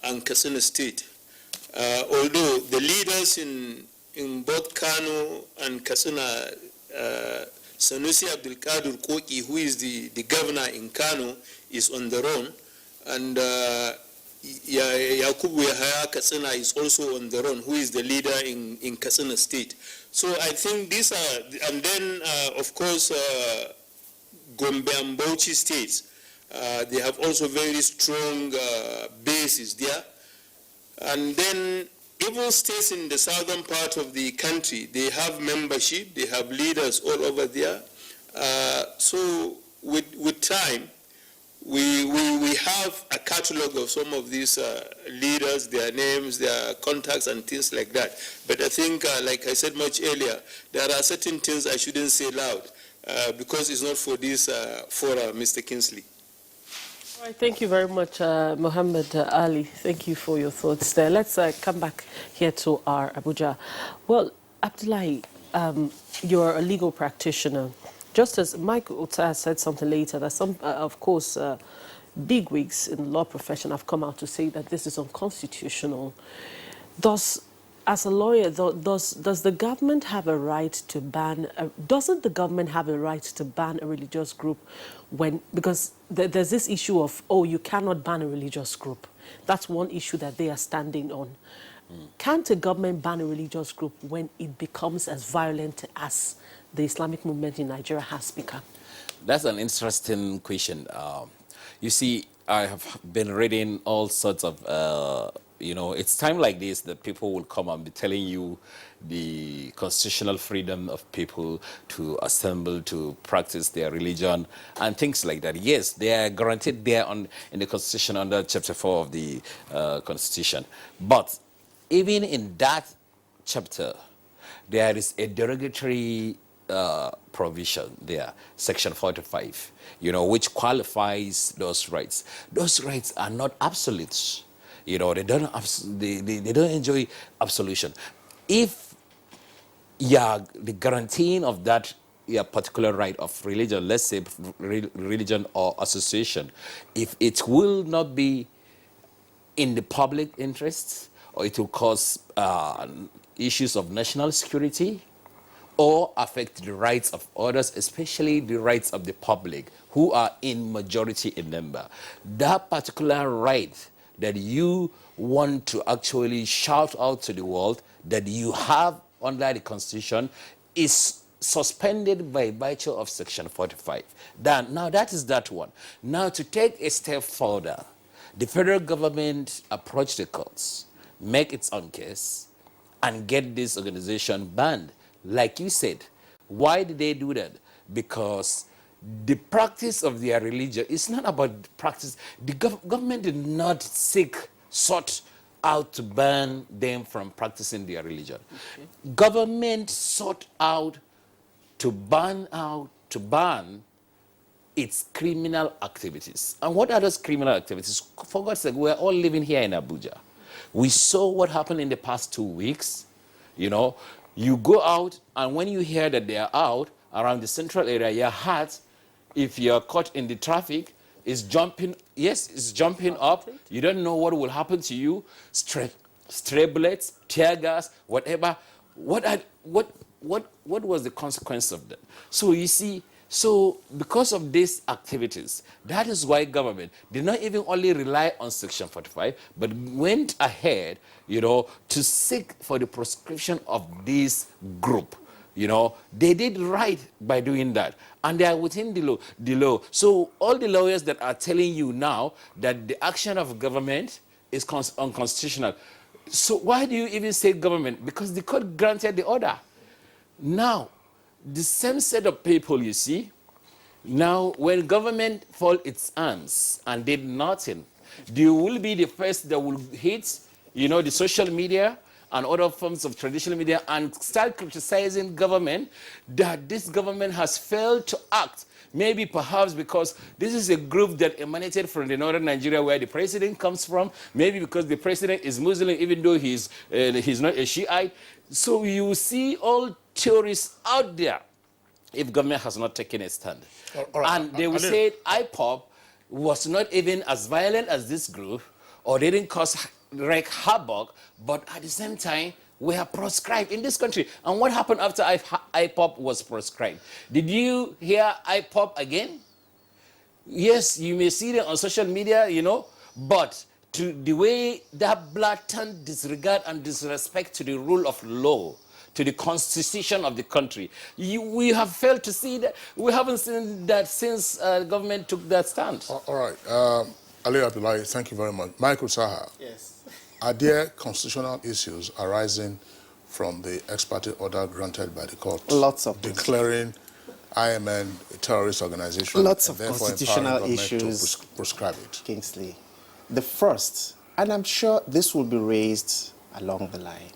Speaker 19: and Katsina State. Although the leaders in both Kano and Katsina, Sanusi Abdulkadir Koki, who is the governor in Kano, is on the run, and Yakubu Yahaya Katsina is also on the run, who is the leader in Katsina State. So I think these are, and then of course Gombe and Bauchi states, they have also very strong bases there. And then even states in the southern part of the country, they have membership, they have leaders all over there. So with time, we have a catalog of some of these leaders, their names, their contacts and things like that. But I think, like I said much earlier, there are certain things I shouldn't say loud because it's not for this forum, Mr. Kingsley.
Speaker 1: All right, thank you very much, Mohammed Ali. Thank you for your thoughts there. Let's come back here to our Abuja. Well, Abdullahi, you're a legal practitioner. Just as Mike Ota said something later, that some, of course, big wigs in the law profession have come out to say that this is unconstitutional. As a lawyer, does the government have a right to ban? Doesn't the government have a right to ban a religious group because there's this issue of, oh, you cannot ban a religious group. That's one issue that they are standing on. Can't a government ban a religious group when it becomes as violent as the Islamic movement in Nigeria has become?
Speaker 20: That's an interesting question. You see, I have been reading all sorts of, it's time like this that people will come and be telling you the constitutional freedom of people to assemble, to practice their religion, and things like that. Yes, they are guaranteed there in the Constitution under Chapter 4 of the Constitution. But even in that chapter, there is a derogatory provision there, Section 45, which qualifies those rights. Those rights are not absolute. They don't enjoy absolution. If the guaranteeing of that particular right of religion, let's say religion or association, if it will not be in the public interest, or it will cause issues of national security, or affect the rights of others, especially the rights of the public, who are in majority in number, that particular right that you want to actually shout out to the world that you have under the Constitution is suspended by virtue of Section 45. Now that is that one. Now to take a step further, the federal government approached the courts, make its own case, and get this organization banned. Like you said, why did they do that? Because the practice of their religion is not about practice. The government did not sought out to ban them from practicing their religion. Okay. Government sought out to ban its criminal activities. And what are those criminal activities? For God's sake, we're all living here in Abuja. We saw what happened in the past 2 weeks. You go out, and when you hear that they are out around the central area, your heart, if you're caught in the traffic, is jumping. Yes, it's jumping up. You don't know what will happen to you. Stray bullets, tear gas, whatever. What was the consequence of that? So you see, because of these activities, that is why government did not even only rely on Section 45, but went ahead, to seek for the proscription of this group. They did right by doing that, and they are within the law. So all the lawyers that are telling you now that the action of government is unconstitutional, so why do you even say government? Because the court granted the order. Now, the same set of people, you see, now when government fold its hands and did nothing, they will be the first that will hit, the social media and other forms of traditional media and start criticizing government that this government has failed to act. Maybe perhaps because this is a group that emanated from the northern Nigeria where the president comes from. Maybe because the president is Muslim, even though he's not a Shiite. So you see all theories out there if government has not taken a stand. And they will say IPOB was not even as violent as this group, or they didn't cause havoc, but at the same time, we are proscribed in this country. And what happened after IPOB was proscribed? Did you hear IPOB again? Yes, you may see them on social media, but to the way that blatant disregard and disrespect to the rule of law, to the constitution of the country, we have failed to see that. We haven't seen that since government took that stand.
Speaker 3: All right. Ali Abdullahi, thank you very much. Michael Saha.
Speaker 21: Yes.
Speaker 3: are there constitutional issues arising from the ex parte order granted by the court?
Speaker 21: Lots of
Speaker 3: declaring IMN a terrorist organization.
Speaker 21: Lots
Speaker 3: and
Speaker 21: of
Speaker 3: therefore
Speaker 21: constitutional
Speaker 3: empowering government
Speaker 21: issues.
Speaker 3: to prescribe it.
Speaker 21: Kingsley, the first, and I'm sure this will be raised along the line.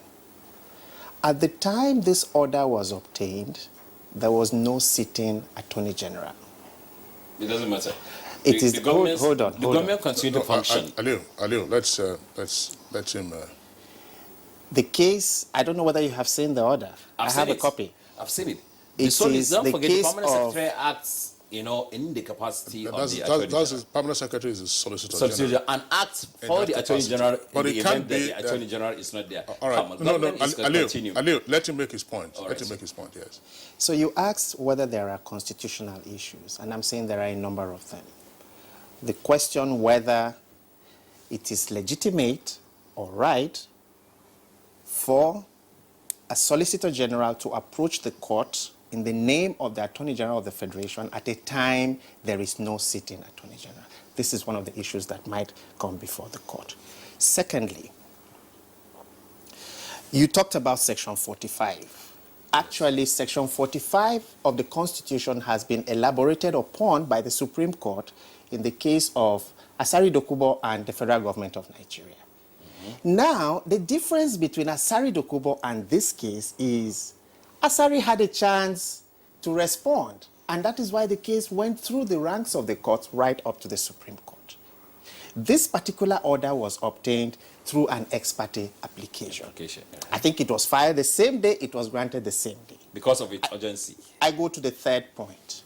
Speaker 21: At the time this order was obtained, there was no sitting Attorney General.
Speaker 20: It doesn't matter.
Speaker 21: It is
Speaker 20: the government.
Speaker 21: Hold on.
Speaker 20: The government continue to function.
Speaker 3: Aliu, let's let him.
Speaker 21: The case. I don't know whether you have seen the order. I have a copy.
Speaker 20: I've seen it.
Speaker 21: It
Speaker 20: So
Speaker 21: is
Speaker 20: don't
Speaker 21: the
Speaker 20: forget the
Speaker 21: case
Speaker 20: permanent
Speaker 21: of.
Speaker 20: secretary acts, in the capacity of the
Speaker 3: That's
Speaker 20: Attorney General.
Speaker 3: his permanent secretary is the Solicitor
Speaker 20: Solicitor
Speaker 3: General.
Speaker 20: General and acts for
Speaker 3: In
Speaker 20: the
Speaker 3: that
Speaker 20: Attorney
Speaker 3: capacity.
Speaker 20: General
Speaker 3: But
Speaker 20: in
Speaker 3: it
Speaker 20: the
Speaker 3: can't
Speaker 20: event that
Speaker 3: be,
Speaker 20: the Attorney General is not there.
Speaker 3: All right.
Speaker 20: Government is going to continue.
Speaker 3: Aliu, let him make his point.
Speaker 20: All
Speaker 3: Let
Speaker 20: right.
Speaker 3: him make his point, yes.
Speaker 21: So you asked whether there are constitutional issues, and I'm saying there are a number of them. The question whether it is legitimate or right for a Solicitor General to approach the court in the name of the Attorney General of the Federation at a time there is no sitting Attorney General. This is one of the issues that might come before the court. Secondly, you talked about Section 45. Actually, Section 45 of the Constitution has been elaborated upon by the Supreme Court in the case of Asari Dokubo and the federal government of Nigeria. Now, the difference between Asari Dokubo and this case is Asari had a chance to respond, and that is why the case went through the ranks of the court right up to the Supreme Court. This particular order was obtained through an ex parte application. I think it was filed the same day, it was granted the same day.
Speaker 20: Because of its urgency.
Speaker 21: I go to the third point.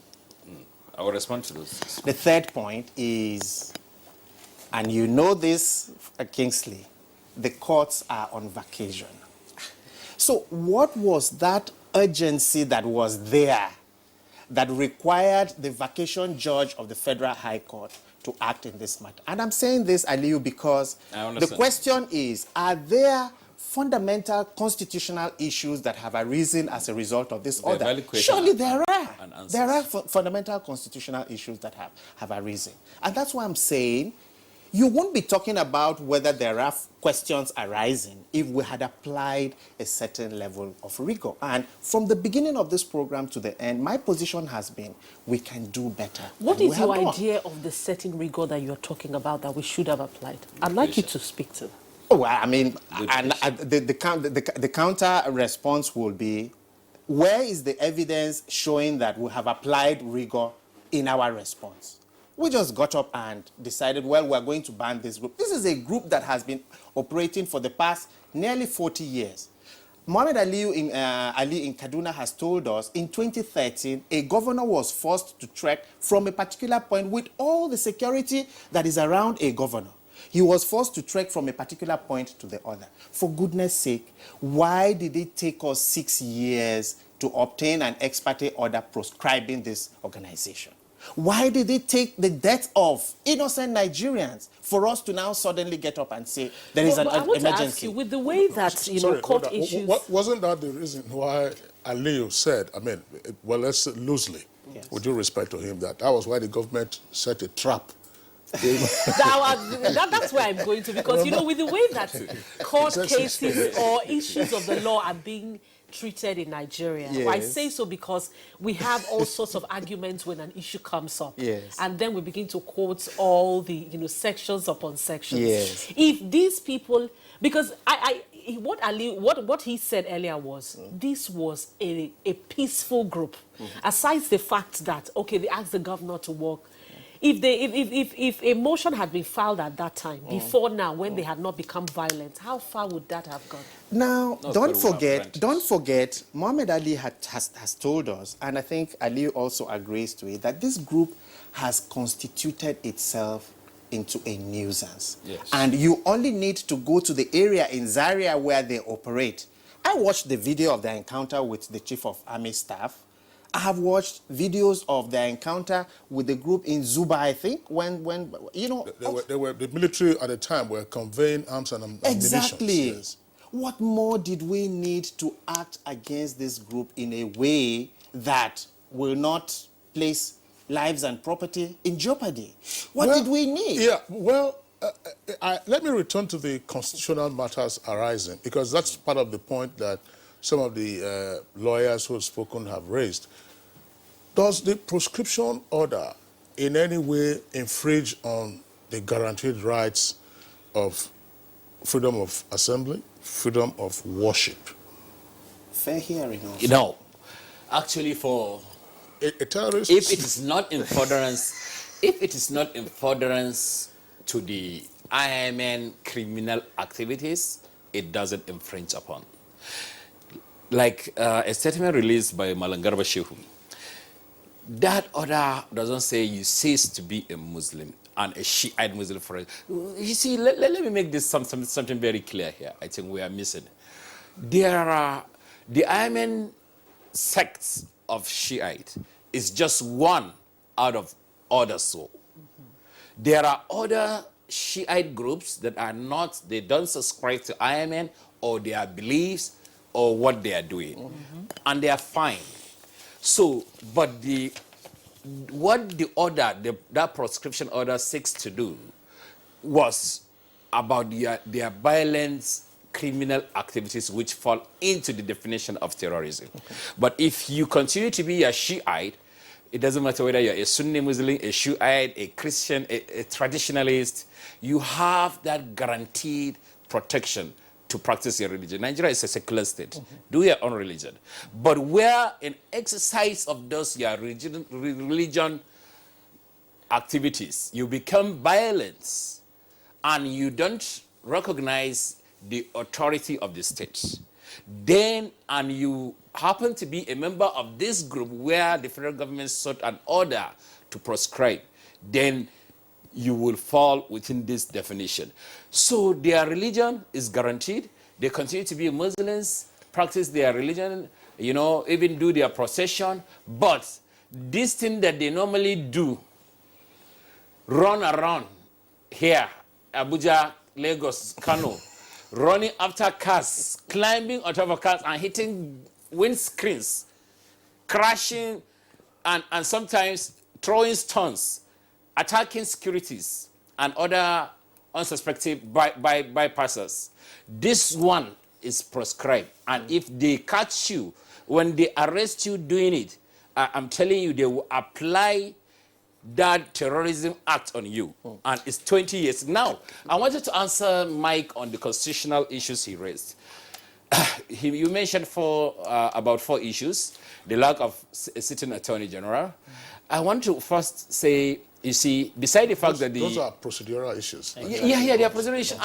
Speaker 20: I will respond to those.
Speaker 21: The third point is, and you know this, Kingsley, the courts are on vacation. So what was that urgency that was there that required the vacation judge of the Federal High Court to act in this matter? And I'm saying this, Aliu, because the question is, are there fundamental constitutional issues that have arisen as a result of this order? Surely there are. There are fundamental constitutional issues that have arisen. And that's why I'm saying you won't be talking about whether there are questions arising if we had applied a certain level of rigor. And from the beginning of this program to the end, my position has been we can do better.
Speaker 1: What is your idea of the certain rigor that you're talking about that we should have applied? I'd like you to speak to that.
Speaker 21: Oh, well, I mean, the counter response will be, where is the evidence showing that we have applied rigor in our response? We just got up and decided, well, we're going to ban this group. This is a group that has been operating for the past nearly 40 years. Mohammed Ali in Kaduna has told us in 2013, a governor was forced to trek from a particular point with all the security that is around a governor. He was forced to trek from a particular point to the other. For goodness sake, why did it take us 6 years to obtain an ex parte order proscribing this organization? Why did it take the death of innocent Nigerians for us to now suddenly get up and say there is an emergency?
Speaker 1: To ask you, with the way that court issues...
Speaker 3: Wasn't that the reason why Aliu said, I mean, well, let's say loosely, with due respect to him, that was why the government set a trap?
Speaker 1: That's where I'm going to, because, with the way that court cases or issues of the law are being treated in Nigeria.
Speaker 21: Yes.
Speaker 1: I say so because we have all sorts of arguments when an issue comes up.
Speaker 21: Yes.
Speaker 1: And then we begin to quote all the, sections upon sections.
Speaker 21: Yes.
Speaker 1: If these people, because what he said earlier was, this was a peaceful group. Aside the fact that, okay, they asked the governor to work. If a motion had been filed at that time, before now, when they had not become violent, how far would that have gone?
Speaker 21: Now, don't forget, Muhammad Ali has told us, and I think Ali also agrees to it, that this group has constituted itself into a nuisance.
Speaker 20: Yes.
Speaker 21: And you only need to go to the area in Zaria where they operate. I watched the video of their encounter with the Chief of Army Staff. I have watched videos of their encounter with the group in Zuba, I think, when
Speaker 3: the military at the time were conveying arms and ammunition.
Speaker 21: Exactly.
Speaker 3: Yes.
Speaker 21: What more did we need to act against this group in a way that will not place lives and property in jeopardy? What did we need?
Speaker 3: Yeah, well, let me return to the constitutional matters arising, because that's part of the point that some of the lawyers who have spoken have raised. Does the proscription order in any way infringe on the guaranteed rights of freedom of assembly, freedom of worship?
Speaker 21: Fair hearing also.
Speaker 20: You know, actually for
Speaker 3: a terrorist,
Speaker 20: if it is not in furtherance to the IMN criminal activities, it doesn't infringe upon. Like a statement released by Malangarba Shehu, that order doesn't say you cease to be a Muslim and a Shiite Muslim for it. You see, let me make this something very clear here. I think we are missing. There are the IMN sects of Shiite is just one out of others. So there are other Shiite groups that are not, they don't subscribe to IMN or their beliefs or what they are doing, and they are fine. So, but what the order, that proscription order seeks to do was about their violent criminal activities which fall into the definition of terrorism. But if you continue to be a Shiite, it doesn't matter whether you're a Sunni Muslim, a Shiite, a Christian, a traditionalist, you have that guaranteed protection to practice your religion. Nigeria is a secular state. Do your own religion. But where in exercise of those your religion activities, you become violent and you don't recognize the authority of the state, then, and you happen to be a member of this group where the federal government sought an order to proscribe, then you will fall within this definition. So their religion is guaranteed. They continue to be Muslims, practice their religion, you know, even do their procession. But this thing that they normally do, run around here, Abuja, Lagos, Kano, running after cars, climbing on top of cars and hitting windscreens, crashing, and sometimes throwing stones, attacking securities and other unsuspecting bypassers. This one is proscribed. And if they catch you, when they arrest you doing it, I'm telling you, they will apply that terrorism act on you. And it's 20 years. Now, I wanted to answer Mike on the constitutional issues he raised. You mentioned about 4 issues. The lack of a sitting attorney general. I want to first say, you see, beside the fact that
Speaker 3: those are procedural issues.
Speaker 20: Yeah, they are procedural issues,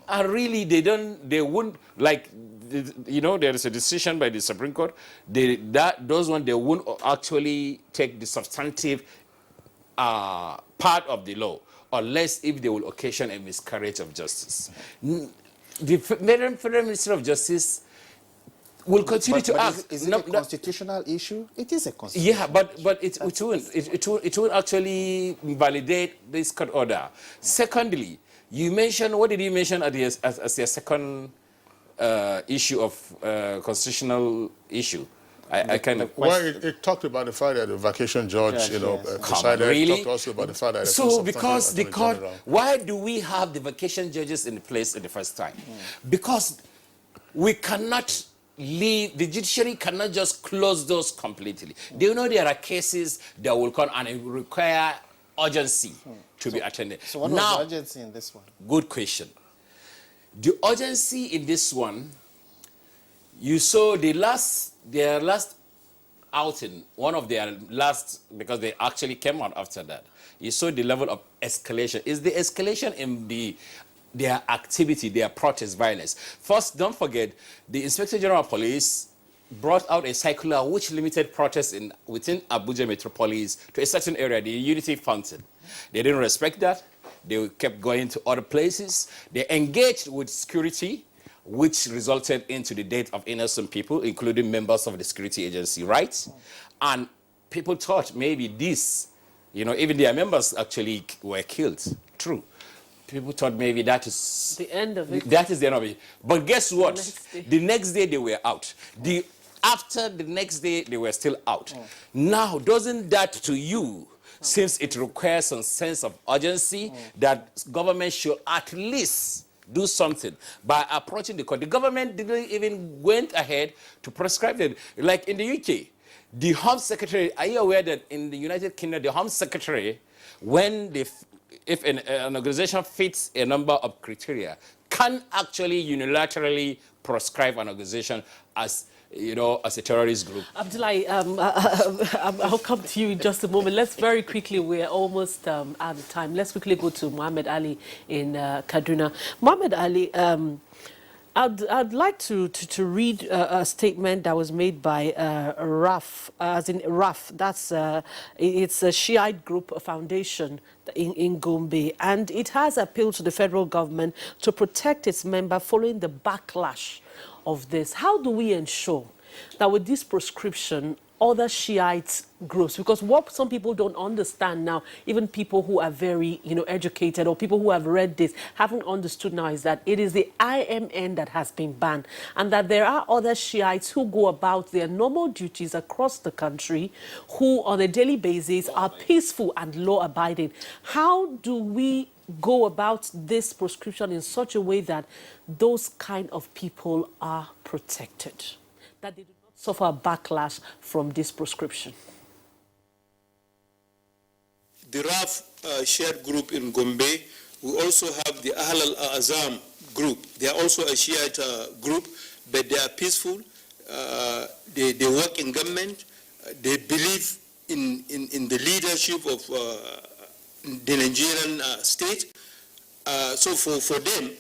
Speaker 20: and really they wouldn't, like, you know, there is a decision by the Supreme Court. Those ones, they won't actually take the substantive part of the law, unless if they will occasion a miscarriage of justice. The Federal Ministry of Justice will continue to act.
Speaker 21: Is it a constitutional issue? It is a constitutional
Speaker 20: issue. But it won't actually validate this court order. Secondly, you mentioned, what did you mention as your second issue of constitutional issue? I kind of...
Speaker 3: Well, it talked about the fact that the vacation judge, decided.
Speaker 20: Really?
Speaker 3: Talked also about the fact that...
Speaker 20: So, because the court... Why do we have the vacation judges in place in the first time? Because we cannot leave, the judiciary cannot just close those completely. They know there are cases that will come and it will require urgency to be attended.
Speaker 21: So what was the urgency in this one?
Speaker 20: Good question. The urgency in this one, you saw their last outing, one of their last, because they actually came out after that. You saw the level of escalation. Is the escalation in their activity, their protest violence? First, don't forget, the Inspector General of Police brought out a circular which limited protests within Abuja metropolis to a certain area, the Unity Fountain. They didn't respect that. They kept going to other places. They engaged with security, which resulted into the death of innocent people, including members of the security agency, right? And people thought maybe this, even their members actually were killed. True. People thought maybe that is
Speaker 1: the end of it.
Speaker 20: That is the end of it. But guess what? The next day they were out. After the next day, they were still out. Now, doesn't that to you Since it requires some sense of urgency that government should at least do something by approaching the court. The government didn't even went ahead to prescribe it. Like in the UK, the Home Secretary, are you aware that in the United Kingdom, the Home Secretary, when if an organization fits a number of criteria, can actually unilaterally proscribe an organization as, you know, as a terrorist group?
Speaker 1: Abdullahi, I'll come to you in just a moment. Let's very quickly, we're almost out of time. Let's quickly go to Muhammad Ali in Kaduna. Muhammad Ali, I'd like to read a statement that was made by RAF, as in RAF. That's it's a Shiite group, a foundation in Gombe, and it has appealed to the federal government to protect its member following the backlash of this. How do we ensure that with this proscription, other Shiite groups, because what some people don't understand now, even people who are very, educated or people who have read this, haven't understood now, is that it is the IMN that has been banned, and that there are other Shiites who go about their normal duties across the country, who on a daily basis are peaceful and law-abiding. How do we go about this proscription in such a way that those kind of people are protected, that they do not suffer a backlash from this proscription?
Speaker 19: The RAF shared group in Gombe. We also have the Ahl al-Azam group. They are also a Shiite group, but they are peaceful. They work in government. They believe in the leadership of the Nigerian state. So for them,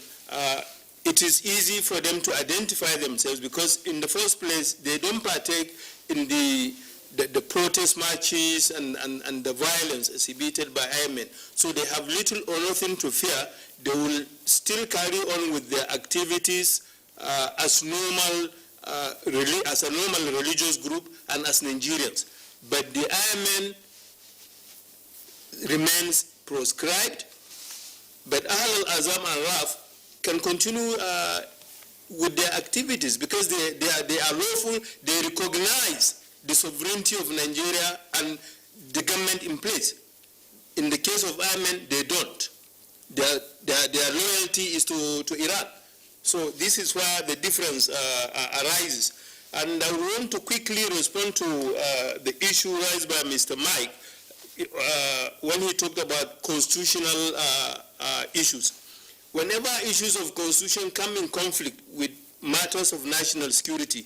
Speaker 19: it is easy for them to identify themselves, because in the first place, they don't partake in the protest marches and the violence exhibited by IMN. So they have little or nothing to fear. They will still carry on with their activities as a normal religious group and as Nigerians. But the IMN remains proscribed, but Ahl al-Azam and RAF can continue with their activities because they are lawful. They recognize the sovereignty of Nigeria and the government in place. In the case of IMN, they don't. Their loyalty is to Iran. So this is where the difference arises. And I want to quickly respond to the issue raised by Mr. Mike when he talked about constitutional issues. Whenever issues of constitution come in conflict with matters of national security,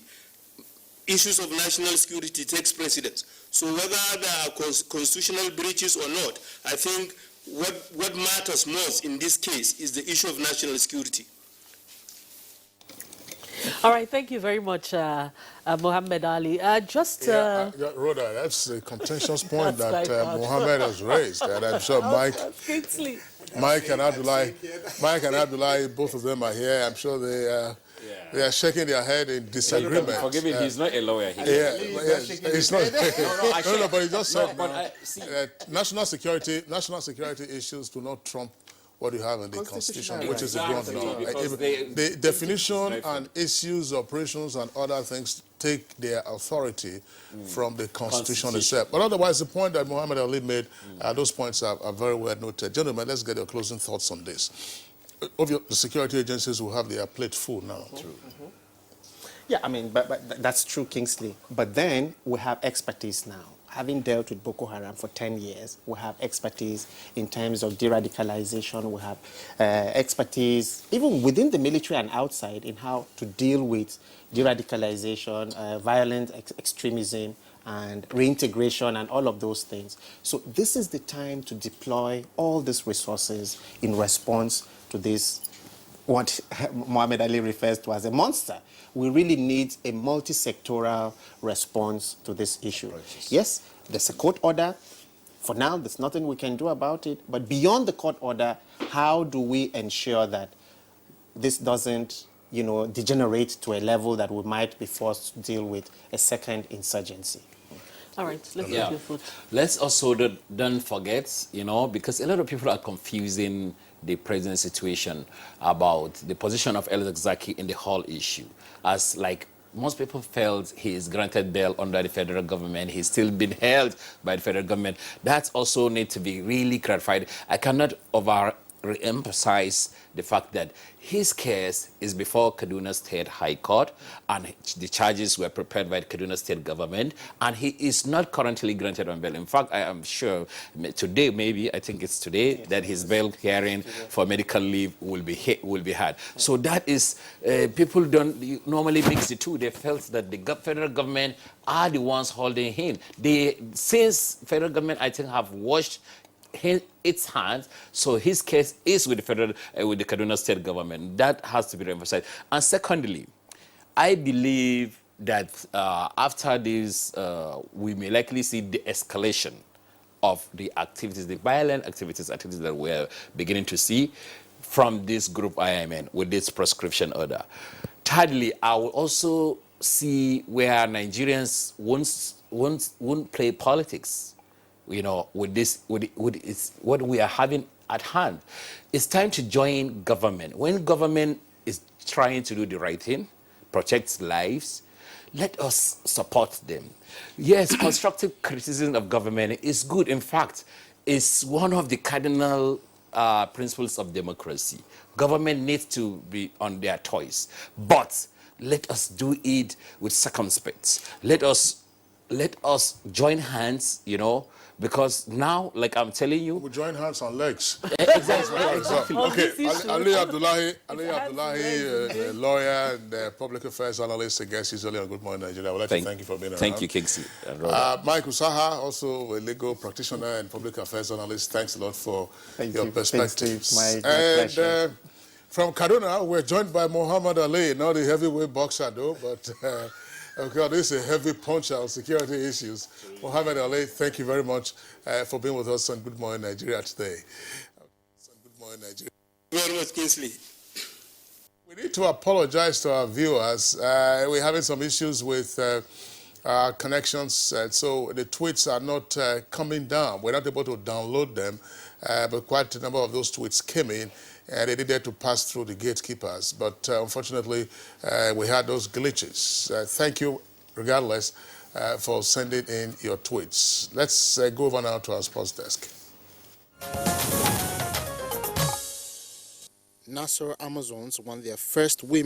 Speaker 19: issues of national security takes precedence. So whether there are constitutional breaches or not, I think what matters most in this case is the issue of national security.
Speaker 1: All right, thank you very much, Muhammad Ali.
Speaker 3: Rhoda, that's the contentious point that Muhammad has raised, and I'm sure Mike and Abdullahi, both of them are here. I'm sure they are shaking their head in disagreement.
Speaker 20: Forgive me, he's not a lawyer.
Speaker 3: He's not. No, but he just said national security issues do not trump what you have in the Constitution, which is the ground law. The definition and issues, operations, and other things take their authority from the Constitution itself. But otherwise, the point that Muhammad Ali made, those points are very well noted. Gentlemen, let's get your closing thoughts on this. The security agencies will have their plate full now.
Speaker 21: Yeah, I mean, but that's true, Kingsley. But then we have expertise now. Having dealt with Boko Haram for 10 years, we have expertise in terms of de-radicalization. We have expertise, even within the military and outside, in how to deal with de-radicalization, violent extremism, and reintegration, and all of those things. So this is the time to deploy all these resources in response to this, what Muhammad Ali refers to as a monster. We really need a multi-sectoral response to this issue. Yes, there's a court order. For now, there's nothing we can do about it. But beyond the court order, how do we ensure that this doesn't, degenerate to a level that we might be forced to deal with a second insurgency?
Speaker 1: All right, let's get your foot.
Speaker 20: Let's also don't forget, because a lot of people are confusing the present situation about the position of El Zaki in the whole issue as like most people felt he is granted bail under the federal government. He's still been held by the federal government. That also needs to be really clarified. I cannot re-emphasize the fact that his case is before Kaduna State High Court, and the charges were prepared by the Kaduna State government, and he is not currently granted on bail. In fact, I am sure today, maybe, I think it's today, that his bail hearing for medical leave will be had. So that is, people don't normally mix the two. They felt that the federal government are the ones holding him. Since federal government, I think, have washed its hands, so his case is with the Kaduna State government. That has to be emphasized. And secondly, I believe that after this, we may likely see the escalation of the activities, the violent activities that we're beginning to see from this group IMN with this proscription order. Thirdly, I will also see where Nigerians won't play politics. You know, with what we are having at hand. It's time to join government. When government is trying to do the right thing, protect lives, let us support them. Yes, constructive criticism of government is good. In fact, it's one of the cardinal principles of democracy. Government needs to be on their toes, but let us do it with circumspect. Let us join hands, you know, because now, like I'm telling you,
Speaker 3: we join hands on legs.
Speaker 20: Exactly.
Speaker 3: Okay, Ali Abdullahi, lawyer and public affairs analyst, I guess, usually on Good Morning Nigeria. I would like to thank you for being around.
Speaker 20: Thank you, Kingsley.
Speaker 3: Mike Usaha, also a legal practitioner and public affairs analyst. Thanks a lot for your perspectives.
Speaker 21: My pleasure.
Speaker 3: From Kaduna, we're joined by Muhammad Ali, not a heavyweight boxer though, but okay, this is a heavy puncher on security issues. Muhammad Ali, thank you very much for being with us on Good Morning Nigeria today. Good Morning Nigeria.
Speaker 19: Very much, Kingsley.
Speaker 3: We need to apologize to our viewers. We're having some issues with our connections, so the tweets are not coming down. We're not able to download them, but quite a number of those tweets came in, and they needed to pass through the gatekeepers. But unfortunately, we had those glitches. Thank you, regardless, for sending in your tweets. Let's go over now to our sports desk.
Speaker 18: Nassau Amazons won their first women